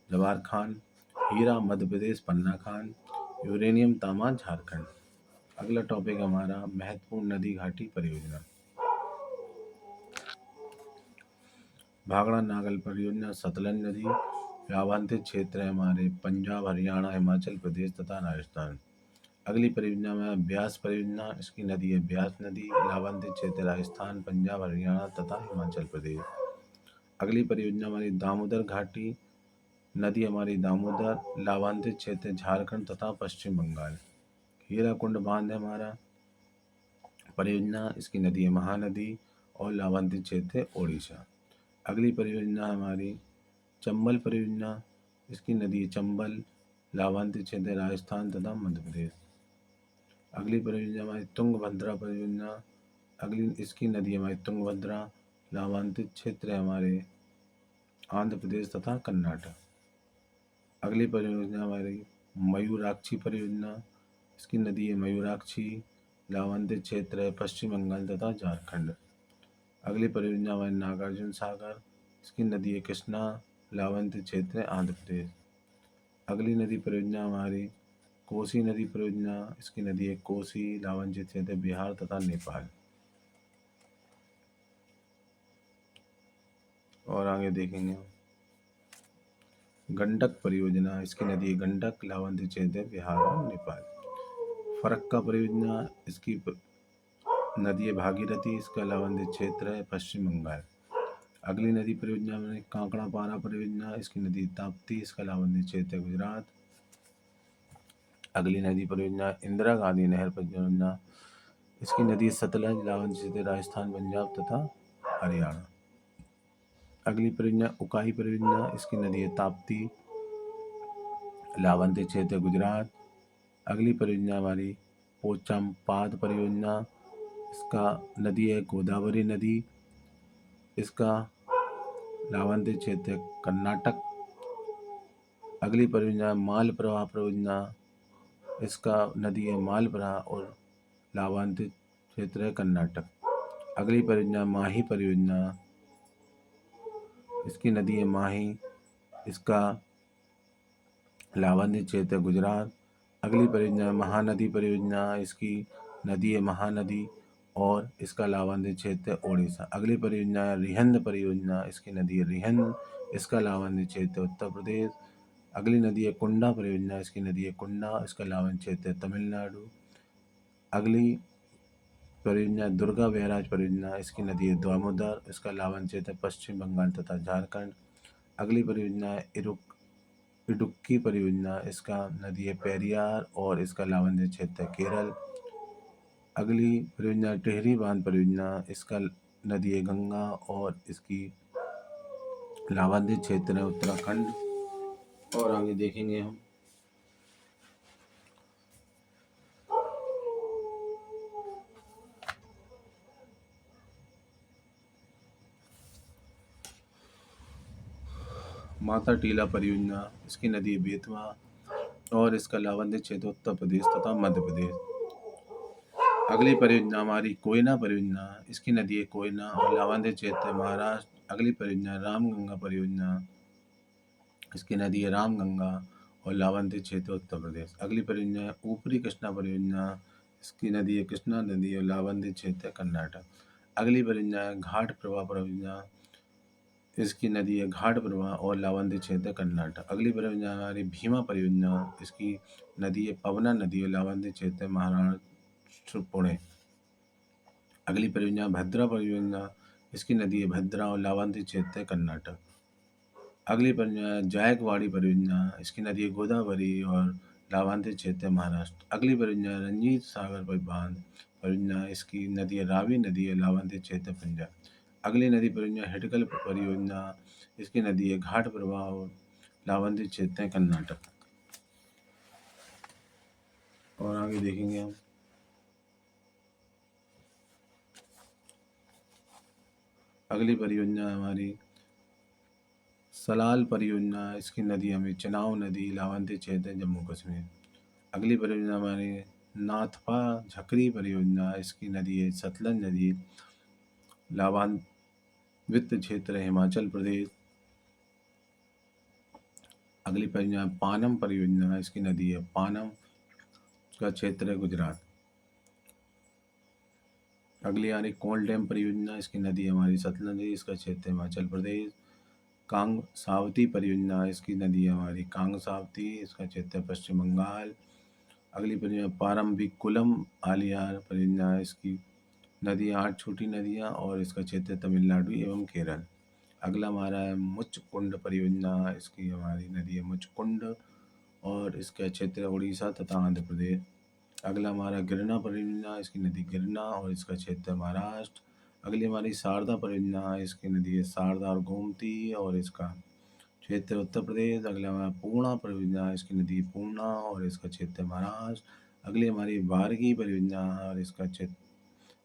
जवार खान। हीरा मध्य प्रदेश पन्ना खान। यूरेनियम तामा झारखंड। अगला टॉपिक हमारा महत्वपूर्ण नदी घाटी परियोजना। भाखड़ा नागल परियोजना सतलज नदी। लाभांतित क्षेत्र है हमारे पंजाब, हरियाणा, हिमाचल प्रदेश तथा राजस्थान। अगली परियोजना में ब्यास परियोजना, इसकी नदी है ब्यास नदी। लाभांतित क्षेत्र राजस्थान, पंजाब, हरियाणा तथा हिमाचल प्रदेश। अगली परियोजना हमारी दामोदर घाटी नदी, हमारी दामोदर। लाभांतित क्षेत्र झारखंड तथा पश्चिम बंगाल। हीराकुंड बांध है हमारा परियोजना, इसकी नदी है महानदी और लाभांतित क्षेत्र ओडिशा। अगली परियोजना हमारी चंबल परियोजना, इसकी नदी है चंबल। लाभांतित क्षेत्र राजस्थान तथा मध्य प्रदेश। अगली परियोजना हमारी तुंगभद्रा परियोजना, इसकी नदी हमारी तुंगभद्रा। लाभांतित क्षेत्र है हमारे आंध्र प्रदेश तथा कर्नाटक। अगली परियोजना हमारी मयूराक्षी परियोजना, इसकी नदी है मयूराक्षी। लाभांतित क्षेत्र है पश्चिम बंगाल तथा झारखंड। अगली परियोजना हमारी नागार्जुन सागर, इसकी नदी है कृष्णा। लाभांतित क्षेत्र है आंध्र प्रदेश। अगली नदी परियोजना हमारी कोसी नदी परियोजना, इसकी नदी है कोसी। लाभांतित क्षेत्र है बिहार तथा नेपाल। और आगे देखेंगे गंडक परियोजना, इसकी नदी है गंडक। लाभांतित क्षेत्र है बिहार और नेपाल। फरक्का परियोजना, इसकी नदी है भागीरथी। इसका लाभांतित क्षेत्र है पश्चिम बंगाल। अगली नदी परियोजना में कांकड़ा पारा परियोजना, इसकी नदी ताप्ती। इसका लाभांतित क्षेत्र है गुजरात। अगली नदी परियोजना इंदिरा गांधी नहर परियोजना, इसकी नदी सतलज। लाभांतित क्षेत्र राजस्थान, पंजाब तथा हरियाणा। अगली परियोजना उकाई परियोजना, इसकी नदी है ताप्ती। लाभांतित क्षेत्र गुजरात। अगली परियोजना हमारी पोचमपाद परियोजना, इसका नदी है गोदावरी नदी। इसका लाभांतित क्षेत्र है कर्नाटक। अगली परियोजना मालप्रभा परियोजना, इसका नदी है मालप्रभा और लाभांतित क्षेत्र है कर्नाटक। अगली परियोजना माही परियोजना, इसकी नदी है माही। इसका लाभांतित क्षेत्र है गुजरात। अगली परियोजना महानदी परियोजना, इसकी नदी है महानदी और इसका लाभांतित क्षेत्र है ओडिशा। अगली परियोजना है रिहंद परियोजना, इसकी नदी है रिहंद। इसका लाभांतित क्षेत्र है उत्तर प्रदेश। अगली नदी है कुंडा परियोजना, इसकी नदी है कुंडा। इसका लाभांतित क्षेत्र है तमिलनाडु। अगली परियोजना दुर्गा बैराज परियोजना, इसकी नदी है दामोदर। इसका लाभांतित क्षेत्र है पश्चिम बंगाल तथा झारखंड। अगली परियोजना है इडुक्की परियोजना, इसका नदी है पेरियार और इसका लाभांतित क्षेत्र है केरल। अगली परियोजना टिहरी बांध परियोजना, इसका नदी है गंगा और इसकी लाभांतित क्षेत्र है उत्तराखंड। और आगे देखेंगे हम माता टीला परियोजना, इसकी नदी है बेतवा और इसका लाभांतित क्षेत्र उत्तर प्रदेश तथा मध्य प्रदेश। अगली परियोजना हमारी कोयना परियोजना, इसकी नदी है कोयना और लाभांतित क्षेत्र है महाराष्ट्र। अगली परियोजना रामगंगा परियोजना, इसकी नदी है रामगंगा और लाभांतित क्षेत्र उत्तर प्रदेश। अगली परियोजना है ऊपरी कृष्णा परियोजना, इसकी नदी है कृष्णा नदी और लाभांतित क्षेत्र है कर्नाटक। अगली परियोजना है घाट प्रभा परियोजना, इसकी नदी है घाट प्रभा और लाभांतित क्षेत्र कर्नाटक। अगली परियोजना हमारी भीमा परियोजना, इसकी नदी है पवना नदी और लाभांतित क्षेत्र है महाराष्ट्र पुणे। अगली परियोजना भद्रा परियोजना, इसकी नदी है भद्रा और लाभांतित क्षेत्र है कर्नाटक। अगली परियोजना जायकवाड़ी परियोजना, इसकी नदी है गोदावरी और लाभांतित क्षेत्र है महाराष्ट्र। अगली परियोजना रंजीत सागर बांध परियोजना, इसकी नदी है रावी नदी और लाभांतित क्षेत्र है पंजाब। अगली नदी परियोजना हिडकल परियोजना, इसकी नदी है घाट प्रवाह, लावंती क्षेत्र है कर्नाटक। और आगे देखेंगे हम अगली परियोजना हमारी सलाल परियोजना, इसकी नदी हमें चेनाब नदी, लावंती क्षेत्र जम्मू कश्मीर। अगली परियोजना हमारी नाथपा झकरी परियोजना, इसकी नदी है सतलज नदी, लाभान्वित क्षेत्र हिमाचल प्रदेश। अगली परियोजना पानम परियोजना, इसकी नदी है पानम, इसका क्षेत्र है गुजरात। अगली आ रही कोल डैम परियोजना, इसकी नदी हमारी सतलज नदी, इसका क्षेत्र हिमाचल प्रदेश। कांग सावती परियोजना, इसकी नदी है हमारी कांग सावती, इसका क्षेत्र पश्चिम बंगाल। अगली परियोजना पारम्बिकुलम आलियार परियोजना, इसकी नदी 8 छोटी नदियाँ और इसका क्षेत्र तमिलनाडु एवं केरल। अगला हमारा है मुचकुंड परियोजना, इसकी हमारी नदी है मुचकुंड और इसका क्षेत्र उड़ीसा तथा आंध्र प्रदेश। अगला हमारा गिरना परियोजना, इसकी नदी गिरना और इसका क्षेत्र महाराष्ट्र। अगली हमारी शारदा परियोजना, इसकी नदी है शारदा और गोमती और इसका क्षेत्र उत्तर प्रदेश। अगला हमारा पूर्णा परियोजना, इसकी नदी पूर्णा और इसका क्षेत्र महाराष्ट्र। अगली हमारी बारगी परियोजना और इसका क्षेत्र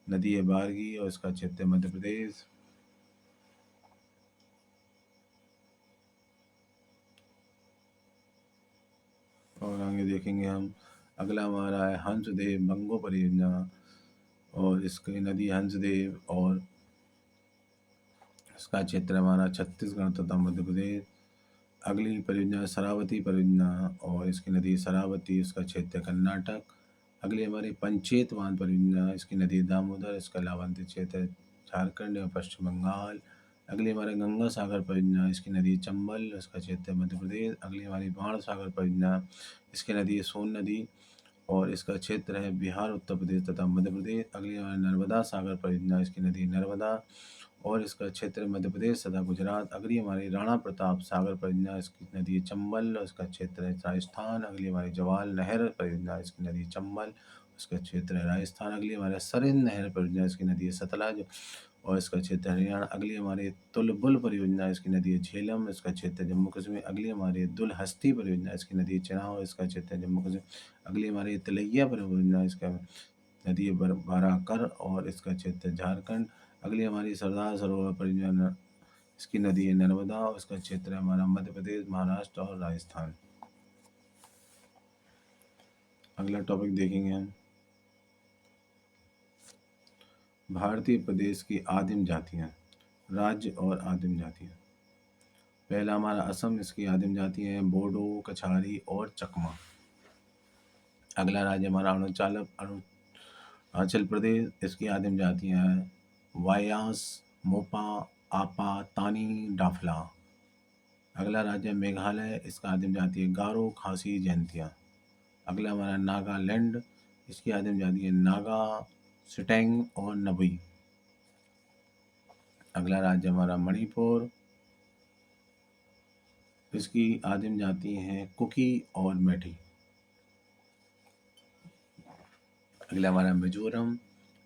नदी है बारगी और इसका क्षेत्र मध्य प्रदेश। और आगे देखेंगे हम अगला हमारा है हंसदेव बंगो परियोजना और इसकी नदी हंसदेव और इसका क्षेत्र हमारा छत्तीसगढ़ तथा मध्य प्रदेश। अगली परियोजना शरावती परियोजना और इसकी नदी शरावती, इसका क्षेत्र कर्नाटक। अगली हमारी पंचेत बांध परियोजना, इसकी नदी दामोदर, इसका लाभांती क्षेत्र झारखंड एवं पश्चिम बंगाल। अगली हमारी गंगा सागर परियोजना, इसकी नदी चंबल, इसका क्षेत्र मध्य प्रदेश। अगली हमारी बाण सागर परियोजना, इसकी नदी है सोन नदी और इसका क्षेत्र है बिहार, उत्तर प्रदेश तथा मध्य प्रदेश। अगली हमारी नर्मदा सागर परियोजना, इसकी नदी नर्मदा और इसका क्षेत्र मध्य प्रदेश तथा गुजरात। अगली हमारी राणा प्रताप सागर परियोजना, इसकी नदी है चंबल और इसका क्षेत्र है राजस्थान। अगली हमारी जवाहर नहर परियोजना, इसकी नदी चंबल, इसका क्षेत्र है राजस्थान। अगली हमारे सरिन नहर परियोजना, इसकी नदी है सतलज और इसका क्षेत्र हरियाणा। अगली हमारी तुलबुल परियोजना, इसकी नदी है झेलम, इसका क्षेत्र जम्मू कश्मीर। अगली हमारी दुलहस्ती परियोजना, इसकी नदी है चेनाब, इसका क्षेत्र जम्मू कश्मीर। अगली हमारी तिलैया परियोजना, इसका नदी है बाराकर और इसका क्षेत्र झारखंड। अगली हमारी सरदार सरोवर परियोजना, इसकी नदी है नर्मदा और इसका क्षेत्र है हमारा मध्य प्रदेश, महाराष्ट्र और राजस्थान। अगला टॉपिक देखेंगे हम भारतीय प्रदेश की आदिम जातियाँ, राज्य और आदिम जातियाँ। पहला हमारा असम, इसकी आदिम जातियाँ हैं बोडो, कछारी और चकमा। अगला राज्य हमारा अरुणाचल प्रदेश, इसकी आदिम जातियाँ हैं वायास, मोपा, आपा, तानी, डाफला। अगला राज्य है मेघालय, इसका आदिम जाति है गारो, खासी, जैंतिया। अगला हमारा नागालैंड, इसकी आदिम जाति है नागा, सिटेंग और नबुई। अगला राज्य हमारा मणिपुर, इसकी आदिम जाति हैं कुकी और मैठी। अगला हमारा मिजोरम,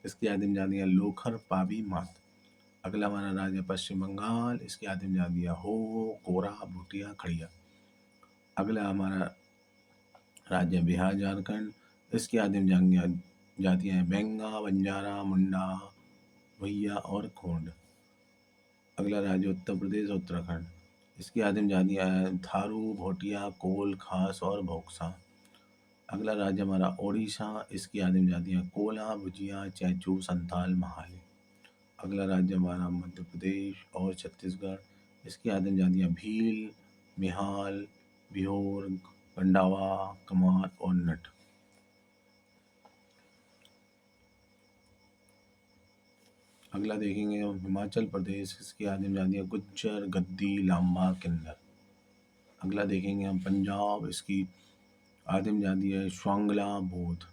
इसकी आदिम जाति है लोखर, पाबी, मात। अगला हमारा राज्य पश्चिम बंगाल, इसकी आदिम जाति है हो, कोरा, भूटिया, खड़िया। अगला हमारा राज्य बिहार, झारखंड, इसकी आदिम जातियाँ हैं बेंगा, बंजारा, मुंडा, भैया और खोंड। अगला राज्य उत्तर प्रदेश, उत्तराखंड, इसकी आदिम जातियाँ हैं थारू, भोटिया, कोल, खास और भोक्सा। अगला राज्य हमारा ओडिशा, इसकी आदिम जातियाँ कोला, भुजिया, चैचू, संताल, महाली। अगला राज्य हमारा मध्य प्रदेश और छत्तीसगढ़, इसकी आदिम जातियाँ भील, मिहाल, बिहोर, गंडावा, कमार और नट। अगला देखेंगे हम हिमाचल प्रदेश, इसकी आदिम जातियाँ गुज्जर, गद्दी, लांबा, किन्नर। अगला देखेंगे हम पंजाब, इसकी आदिम जाति है श्वांगला, बोध।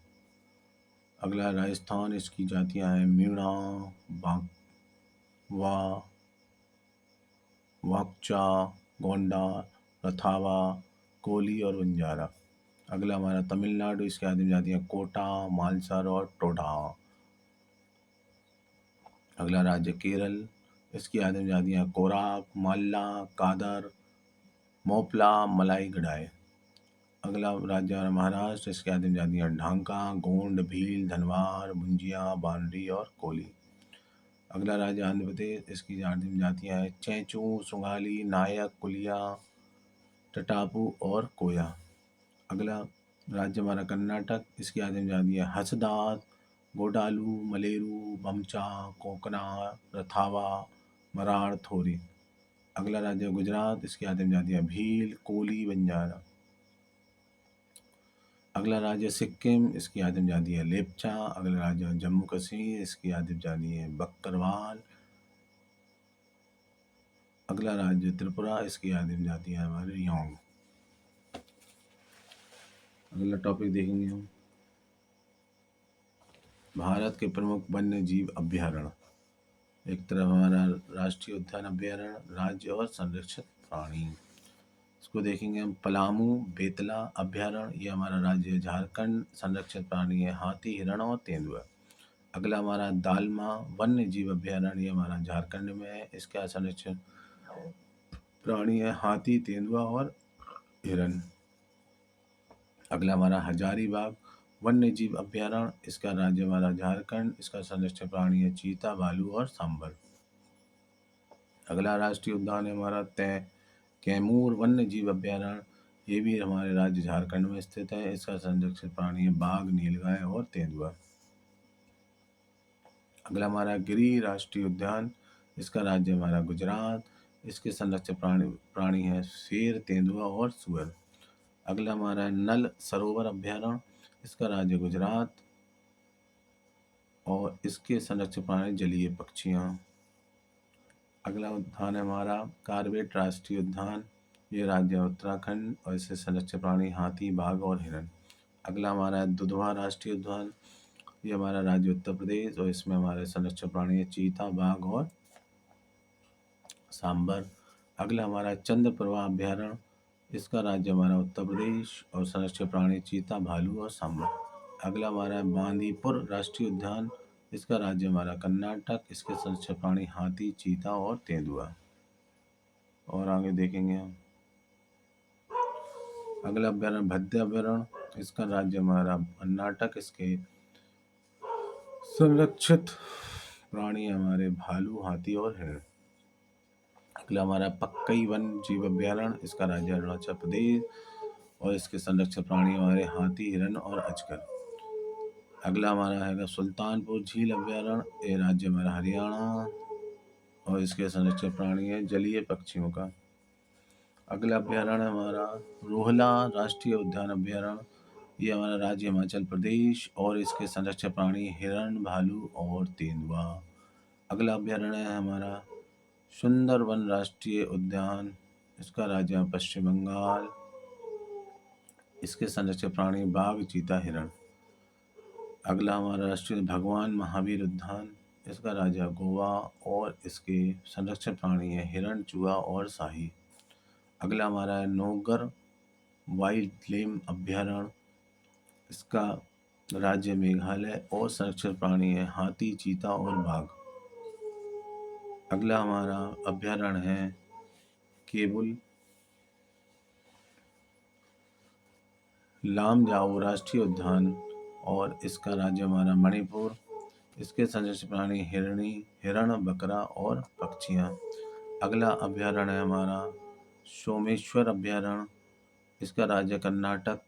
अगला राजस्थान, इसकी जातियाँ हैं मीणा, वा, वाकचा, गोंडा, रथावा, कोली और बंजारा। अगला हमारा तमिलनाडु, इसकी आदिम जातियाँ कोटा, मालसर और टोडा। अगला राज्य केरल, इसकी आदिम जातियाँ कोराक, माल्ला, कादर, मोपला, मलाई, गडाय। अगला राज्य हमारा महाराष्ट्र, इसकी आदिम जातियाँ ढांका, गोंड, भील, धनवार, मुंजिया, बांद्री और कोली। अगला राज्य आंध्र प्रदेश, इसकी आदिम जातियाँ हैं चेंचू, सुंगाली, नायक, कुलिया, टटापू और कोया। अगला राज्य हमारा कर्नाटक, इसकी आदिम जातियाँ हसदास, गोडालू, मलेरू, बमचा, कोकना, रथावा, मराड़, थोरी। अगला राज्य गुजरात, इसकी आदिम जातियाँ भील, कोली, बंजारा। अगला राज्य सिक्किम, इसकी आदिम जाति है लेपचा। अगला राज्य जम्मू कश्मीर, इसकी आदिम जाति है बक्करवाल। अगला राज्य त्रिपुरा, इसकी आदिम जाति है हमारे योंग। अगला टॉपिक देखेंगे हम भारत के प्रमुख वन्य जीव अभ्यारण्य। एक तरफ हमारा राष्ट्रीय उद्यान अभ्यारण्य, राज्य और संरक्षित प्राणी। इसको देखेंगे हम पलामू बेतला अभ्यारण्य, ये हमारा राज्य है झारखंड। संरक्षित प्राणी है हाथी, हिरण और तेंदुआ। अगला हमारा दालमा वन्य जीव अभ्यारण्य, ये हमारा झारखंड में है। इसका संरक्षित प्राणी है हाथी, तेंदुआ और हिरण। अगला हमारा हजारीबाग वन्य जीव अभ्यारण्य, इसका राज्य हमारा झारखंड। इसका संरक्षित प्राणी है चीता, भालू और सांबर। अगला राष्ट्रीय उद्यान है हमारा कैमूर वन्य जीव अभ्यारण्य, ये भी हमारे राज्य झारखंड में स्थित है। इसका संरक्षित प्राणी है बाघ, नीलगाय और तेंदुआ। अगला हमारा गिरी राष्ट्रीय उद्यान, इसका राज्य हमारा गुजरात। इसके संरक्षित प्राणी है शेर, तेंदुआ और सुअर। अगला हमारा नल सरोवर अभ्यारण्य, इसका राज्य गुजरात और इसके संरक्षित प्राणी जलीय पक्षियाँ। अगला उद्यान है हमारा कार्बेट राष्ट्रीय उद्यान, ये राज्य उत्तराखंड और इससे संरक्षित प्राणी हाथी, बाघ और हिरण। अगला हमारा है दुधवा राष्ट्रीय उद्यान, ये हमारा राज्य उत्तर प्रदेश और इसमें हमारे संरक्षित प्राणी है चीता, बाघ और सांबर। अगला हमारा चंद्रप्रभा अभ्यारण्य, इसका राज्य हमारा उत्तर प्रदेश और संरक्षित प्राणी चीता, भालू और सांबर। अगला हमारा बांदीपुर राष्ट्रीय उद्यान, इसका राज्य हमारा कर्नाटक। इसके संरक्षित प्राणी हाथी, चीता और तेंदुआ। और आगे देखेंगे हम अगला अभ्यारण्य भद्र अभ्यारण्य, इसका राज्य हमारा कर्नाटक। इसके संरक्षित प्राणी हमारे भालू, हाथी और हिरण। अगला हमारा पक्कई वन जीव अभ्यारण्य, इसका राज्य अरुणाचल प्रदेश और इसके संरक्षित प्राणी हमारे हाथी, हिरण और अजगर। अगला हमारा है सुल्तानपुर झील अभ्यारण्य, ये राज्य हमारा हरियाणा और इसके संरक्षित प्राणी है जलीय पक्षियों का। अगला अभ्यारण्य हमारा रोहला राष्ट्रीय उद्यान अभ्यारण्य, ये हमारा राज्य हिमाचल प्रदेश और इसके संरक्षित प्राणी हिरण, भालू और तेंदुआ। अगला अभ्यारण्य है हमारा सुंदरवन राष्ट्रीय उद्यान, इसका राज्य पश्चिम बंगाल। इसके संरक्षित प्राणी बाघ, चीता, हिरण। अगला हमारा राष्ट्रीय भगवान महावीर उद्यान, इसका राज्य गोवा और इसके संरक्षित प्राणी है हिरण, चूहा और शाही। अगला हमारा है नौगर वाइल्ड लेम अभ्यारण्य, इसका राज्य मेघालय और संरक्षित प्राणी है हाथी, चीता और बाघ। अगला हमारा अभ्यारण्य है केबुल लामजाओ राष्ट्रीय उद्यान और इसका राज्य हमारा मणिपुर। इसके संरक्षित प्राणी हिरणी, हिरण, बकरा और पक्षियाँ। अगला अभ्यारण्य है हमारा सोमेश्वर अभ्यारण्य, इसका राज्य कर्नाटक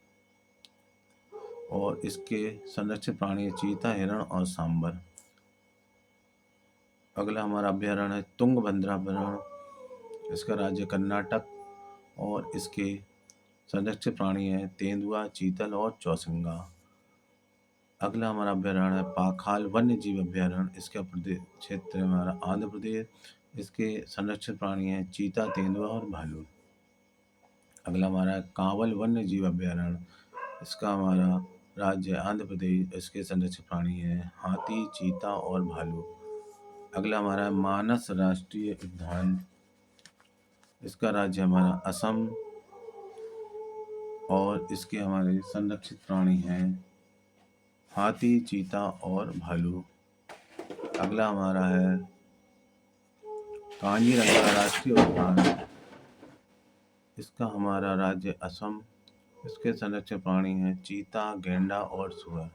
और इसके संरक्षित प्राणी चीता, हिरण और सांबर। अगला हमारा अभ्यारण्य है तुंगभद्रा अभ्यारण्य, इसका राज्य कर्नाटक और इसके संरक्षित प्राणी है तेंदुआ, चीतल और चौसिंगा। अगला हमारा अभ्यारण्य है पाखाल वन्य जीव अभ्यारण्य, इसका क्षेत्र हमारा आंध्र प्रदेश। इसके संरक्षित प्राणी हैं चीता, तेंदुआ और भालू। अगला हमारा है कांवल वन्य जीव अभ्यारण्य, इसका हमारा राज्य आंध्र प्रदेश। इसके संरक्षित प्राणी हैं हाथी, चीता और भालू। अगला हमारा है मानस राष्ट्रीय उद्यान, इसका राज्य हमारा असम और इसके हमारे संरक्षित प्राणी हैं हाथी, चीता और भालू। अगला हमारा है काजीरंगा राष्ट्रीय उद्यान, इसका हमारा राज्य असम। इसके संरक्षित प्राणी हैं चीता, गैंडा और सुअर।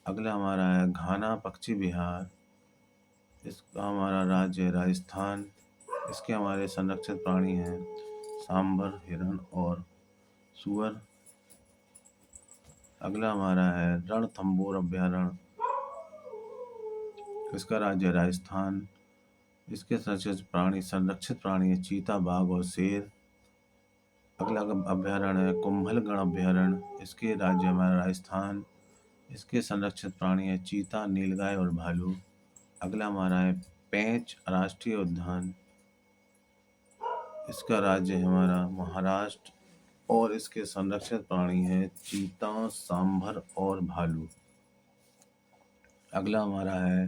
अगला हमारा है घाना पक्षी विहार, इसका हमारा राज्य है राजस्थान। इसके हमारे संरक्षित प्राणी हैं सांबर, हिरण और सुअर। अगला हमारा है रणथंबोर अभयारण्य, इसका राज्य है राजस्थान। इसके संरक्षित प्राणी है चीता, बाघ और शेर। अगला अभयारण्य है कुंभलगढ़ अभयारण्य, इसके राज्य हमारा राजस्थान। इसके संरक्षित प्राणी है चीता, नीलगाय और भालू। अगला हमारा है पेंच राष्ट्रीय उद्यान, इसका राज्य है हमारा महाराष्ट्र और इसके संरक्षित प्राणी है चीता, सांभर और भालू। अगला हमारा है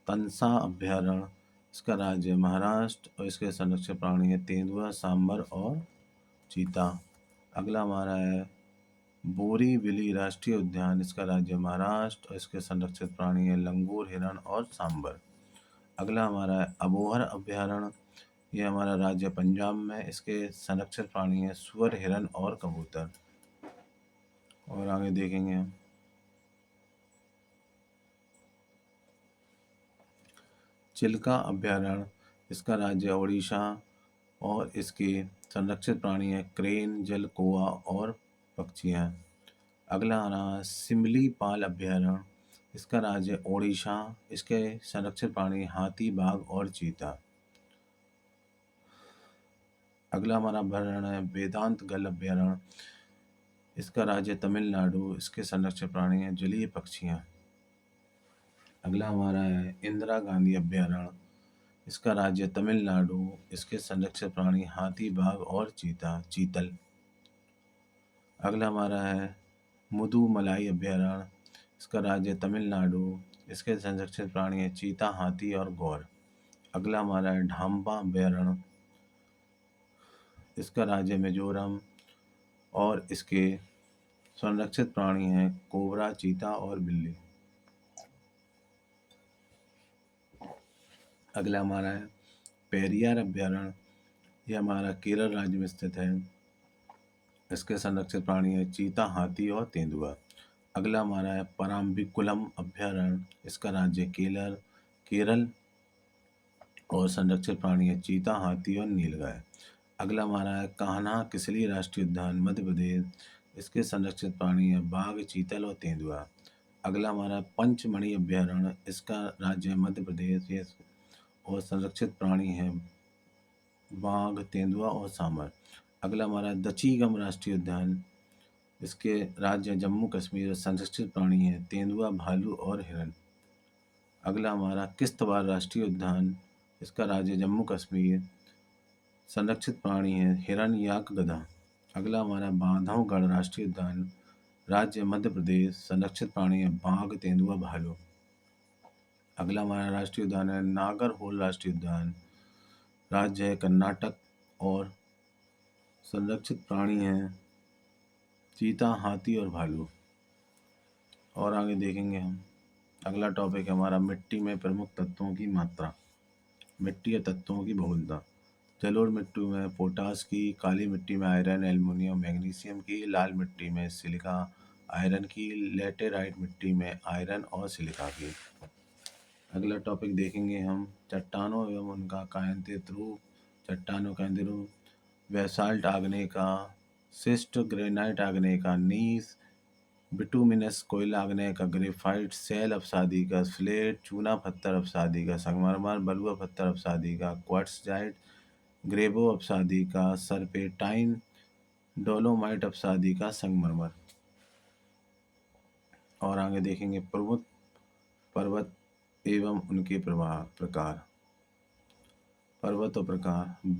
तंसा अभयारण्य, इसका राज्य है महाराष्ट्र और इसके संरक्षित प्राणी है तेंदुआ, सांभर और चीता। अगला हमारा है बोरीवली राष्ट्रीय उद्यान, इसका राज्य महाराष्ट्र और इसके संरक्षित प्राणी है लंगूर, हिरण और सांबर। अगला हमारा है अबोहर अभयारण्य, यह हमारा राज्य पंजाब में। इसके संरक्षित प्राणी है सुअर, हिरण और कबूतर। और आगे देखेंगे हम चिल्का अभयारण्य, इसका राज्य उड़ीसा और इसके संरक्षित प्राणी है क्रेन, जल कौआ और पक्षियाँ। अगला आ रहा है सिमलीपाल अभयारण्य, इसका राज्य ओडिशा। इसके संरक्षित प्राणी हाथी, बाघ और चीता। अगला हमारा अभयारण्य है वेदांत गल अभयारण्य, इसका राज्य तमिलनाडु। इसके संरक्षित प्राणी हैं जलीय पक्षियाँ। अगला हमारा है इंदिरा गांधी अभयारण्य, इसका राज्य तमिलनाडु। इसके संरक्षित प्राणी हाथी, बाघ और चीतल। अगला हमारा है मुदुमलाई अभयारण्य, इसका राज्य तमिलनाडु। इसके संरक्षित प्राणी है चीता, हाथी और गौर। अगला हमारा है ढांबा अभयारण्य, इसका राज्य मिजोरम और इसके संरक्षित प्राणी हैं कोबरा, चीता और बिल्ली। अगला हमारा है पेरियार अभयारण्य, यह हमारा केरल राज्य में स्थित है। इसके संरक्षित प्राणी है चीता, हाथी और तेंदुआ। अगला हमारा है पराम्बिकुलम अभयारण्य, इसका राज्य केरल और संरक्षित प्राणी है चीता, हाथी और नीलगाय। अगला हमारा है कान्हा किसली राष्ट्रीय उद्यान, मध्य प्रदेश। इसके संरक्षित प्राणी है बाघ, चीतल और तेंदुआ। अगला हमारा पंचमढ़ी अभयारण्य, इसका राज्य है मध्य प्रदेश और संरक्षित प्राणी है बाघ, तेंदुआ और सांभर। अगला हमारा दचीगम राष्ट्रीय उद्यान, इसके राज्य जम्मू कश्मीर, संरक्षित प्राणी है तेंदुआ, भालू और हिरण। अगला हमारा किश्तवाड़ राष्ट्रीय उद्यान, इसका राज्य जम्मू कश्मीर। संरक्षित प्राणी है हिरण, याक, गधा। अगला हमारा बांधवगढ़ राष्ट्रीय उद्यान, राज्य मध्य प्रदेश। संरक्षित प्राणी है बाघ, तेंदुआ, भालू। अगला हमारा राष्ट्रीय उद्यान है नागरहोल राष्ट्रीय उद्यान, राज्य है कर्नाटक और संरक्षित प्राणी हैं चीता, हाथी और भालू। और आगे देखेंगे हम अगला टॉपिक है हमारा मिट्टी में प्रमुख तत्वों की मात्रा, मिट्टी या तत्वों की बहुलता। जलोढ़ मिट्टी में पोटास की, काली मिट्टी में आयरन, एल्युमिनियम, मैग्नीशियम की, लाल मिट्टी में सिलिका, आयरन की, लेटेराइट मिट्टी में आयरन और सिलिका की। अगला टॉपिक देखेंगे हम चट्टानों एवं उनका कायांतित रूप। चट्टानों का रूप बेसाल्ट आग्नेय का, सिस्ट ग्रेनाइट आग्नेय का, नीस बिटुमिनस कोयला आग्नेय का, ग्रेफाइट शैल अवसादी का, स्लेट चूना पत्थर अवसादी का, संगमरमर बलुआ पत्थर अवसादी का, क्वार्ट्जजाइट ग्रेवो अवसादी का, सरपेटाइन डोलोमाइट अवसादी का संगमरमर। और आगे देखेंगे प्रमुख पर्वत एवं उनके प्रकार। पर्वत और प्रकार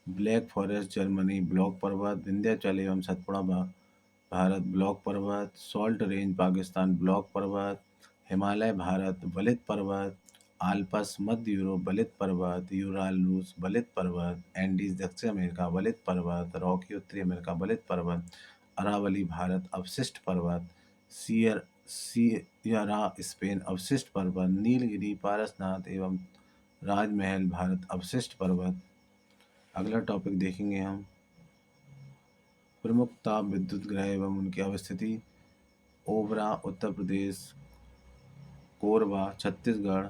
ब्लैक फॉरेस्ट जर्मनी, ब्लॉक पर्वत विंध्याचल एवं सतपुड़ा भारत, ब्लॉक पर्वत सॉल्ट रेंज पाकिस्तान, ब्लॉक पर्वत हिमालय भारत, बलित पर्वत आल्पस मध्य यूरोप, बलित पर्वत यूराल रूस, बलित पर्वत एंडीज दक्षिण अमेरिका, बलित पर्वत रॉकी उत्तरी अमेरिका, बलित पर्वत अरावली भारत, अवशिष्ट पर्वत सियरा स्पेन, अवशिष्ट पर्वत नीलगिरी पारसनाथ एवं राजमहल भारत, अवशिष्ट पर्वत। अगला टॉपिक देखेंगे हम, प्रमुख ताप विद्युत ग्रह एवं उनकी अवस्थिति। Obra Uttar Pradesh, Korba Chhattisgarh,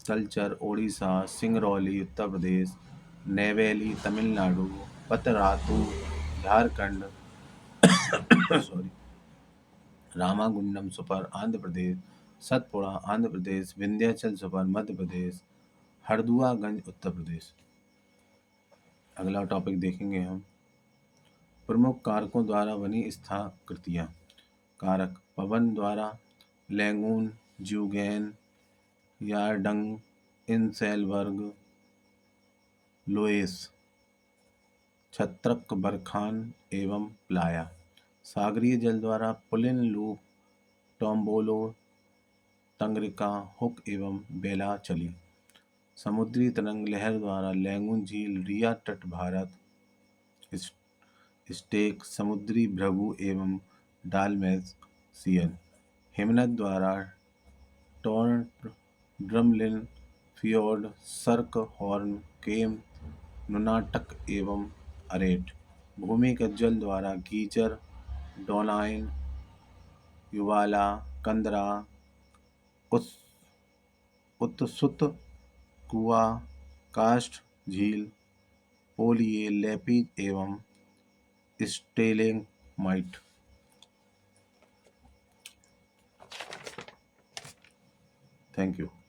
Talcher Odisha, Singrauli Uttar Pradesh, Neyveli Tamil Nadu, Patratu Jharkhand, sorry, Ramagundam super Andhra Pradesh, Satpura Andhra Pradesh, Vindhyachal super Madhya Pradesh, Harduaganj Uttar Pradesh. अगला टॉपिक देखेंगे हम, प्रमुख कारकों द्वारा बनी स्थाकृतियाँ। कारक पवन द्वारा लैंगून, ज्यूगैन, यारडंग, इंसेलबर्ग, लोएस, छत्रक बरखान एवं प्लाया। सागरीय जल द्वारा पुलिन, लूप, टोम्बोलो, तंगरिका, हुक एवं बेला चली। समुद्री तरंग लहर द्वारा लैंगून झील, रिया तट भारत, स्टेक, समुद्री भृगु एवं डालमेसियन। हिमनद द्वारा टोर्ट, ड्रमलिन, फियोर्ड, सर्क, हॉर्न, केम, नुनाटक एवं अरेट। भूमिगत जल द्वारा गीजर, डोलाइन, युवाला, कंदरा, उस उत्सुत, कुआ, कास्ट झील, पोलिए, लेपीज एवं स्टेलेमाइट। Thank you.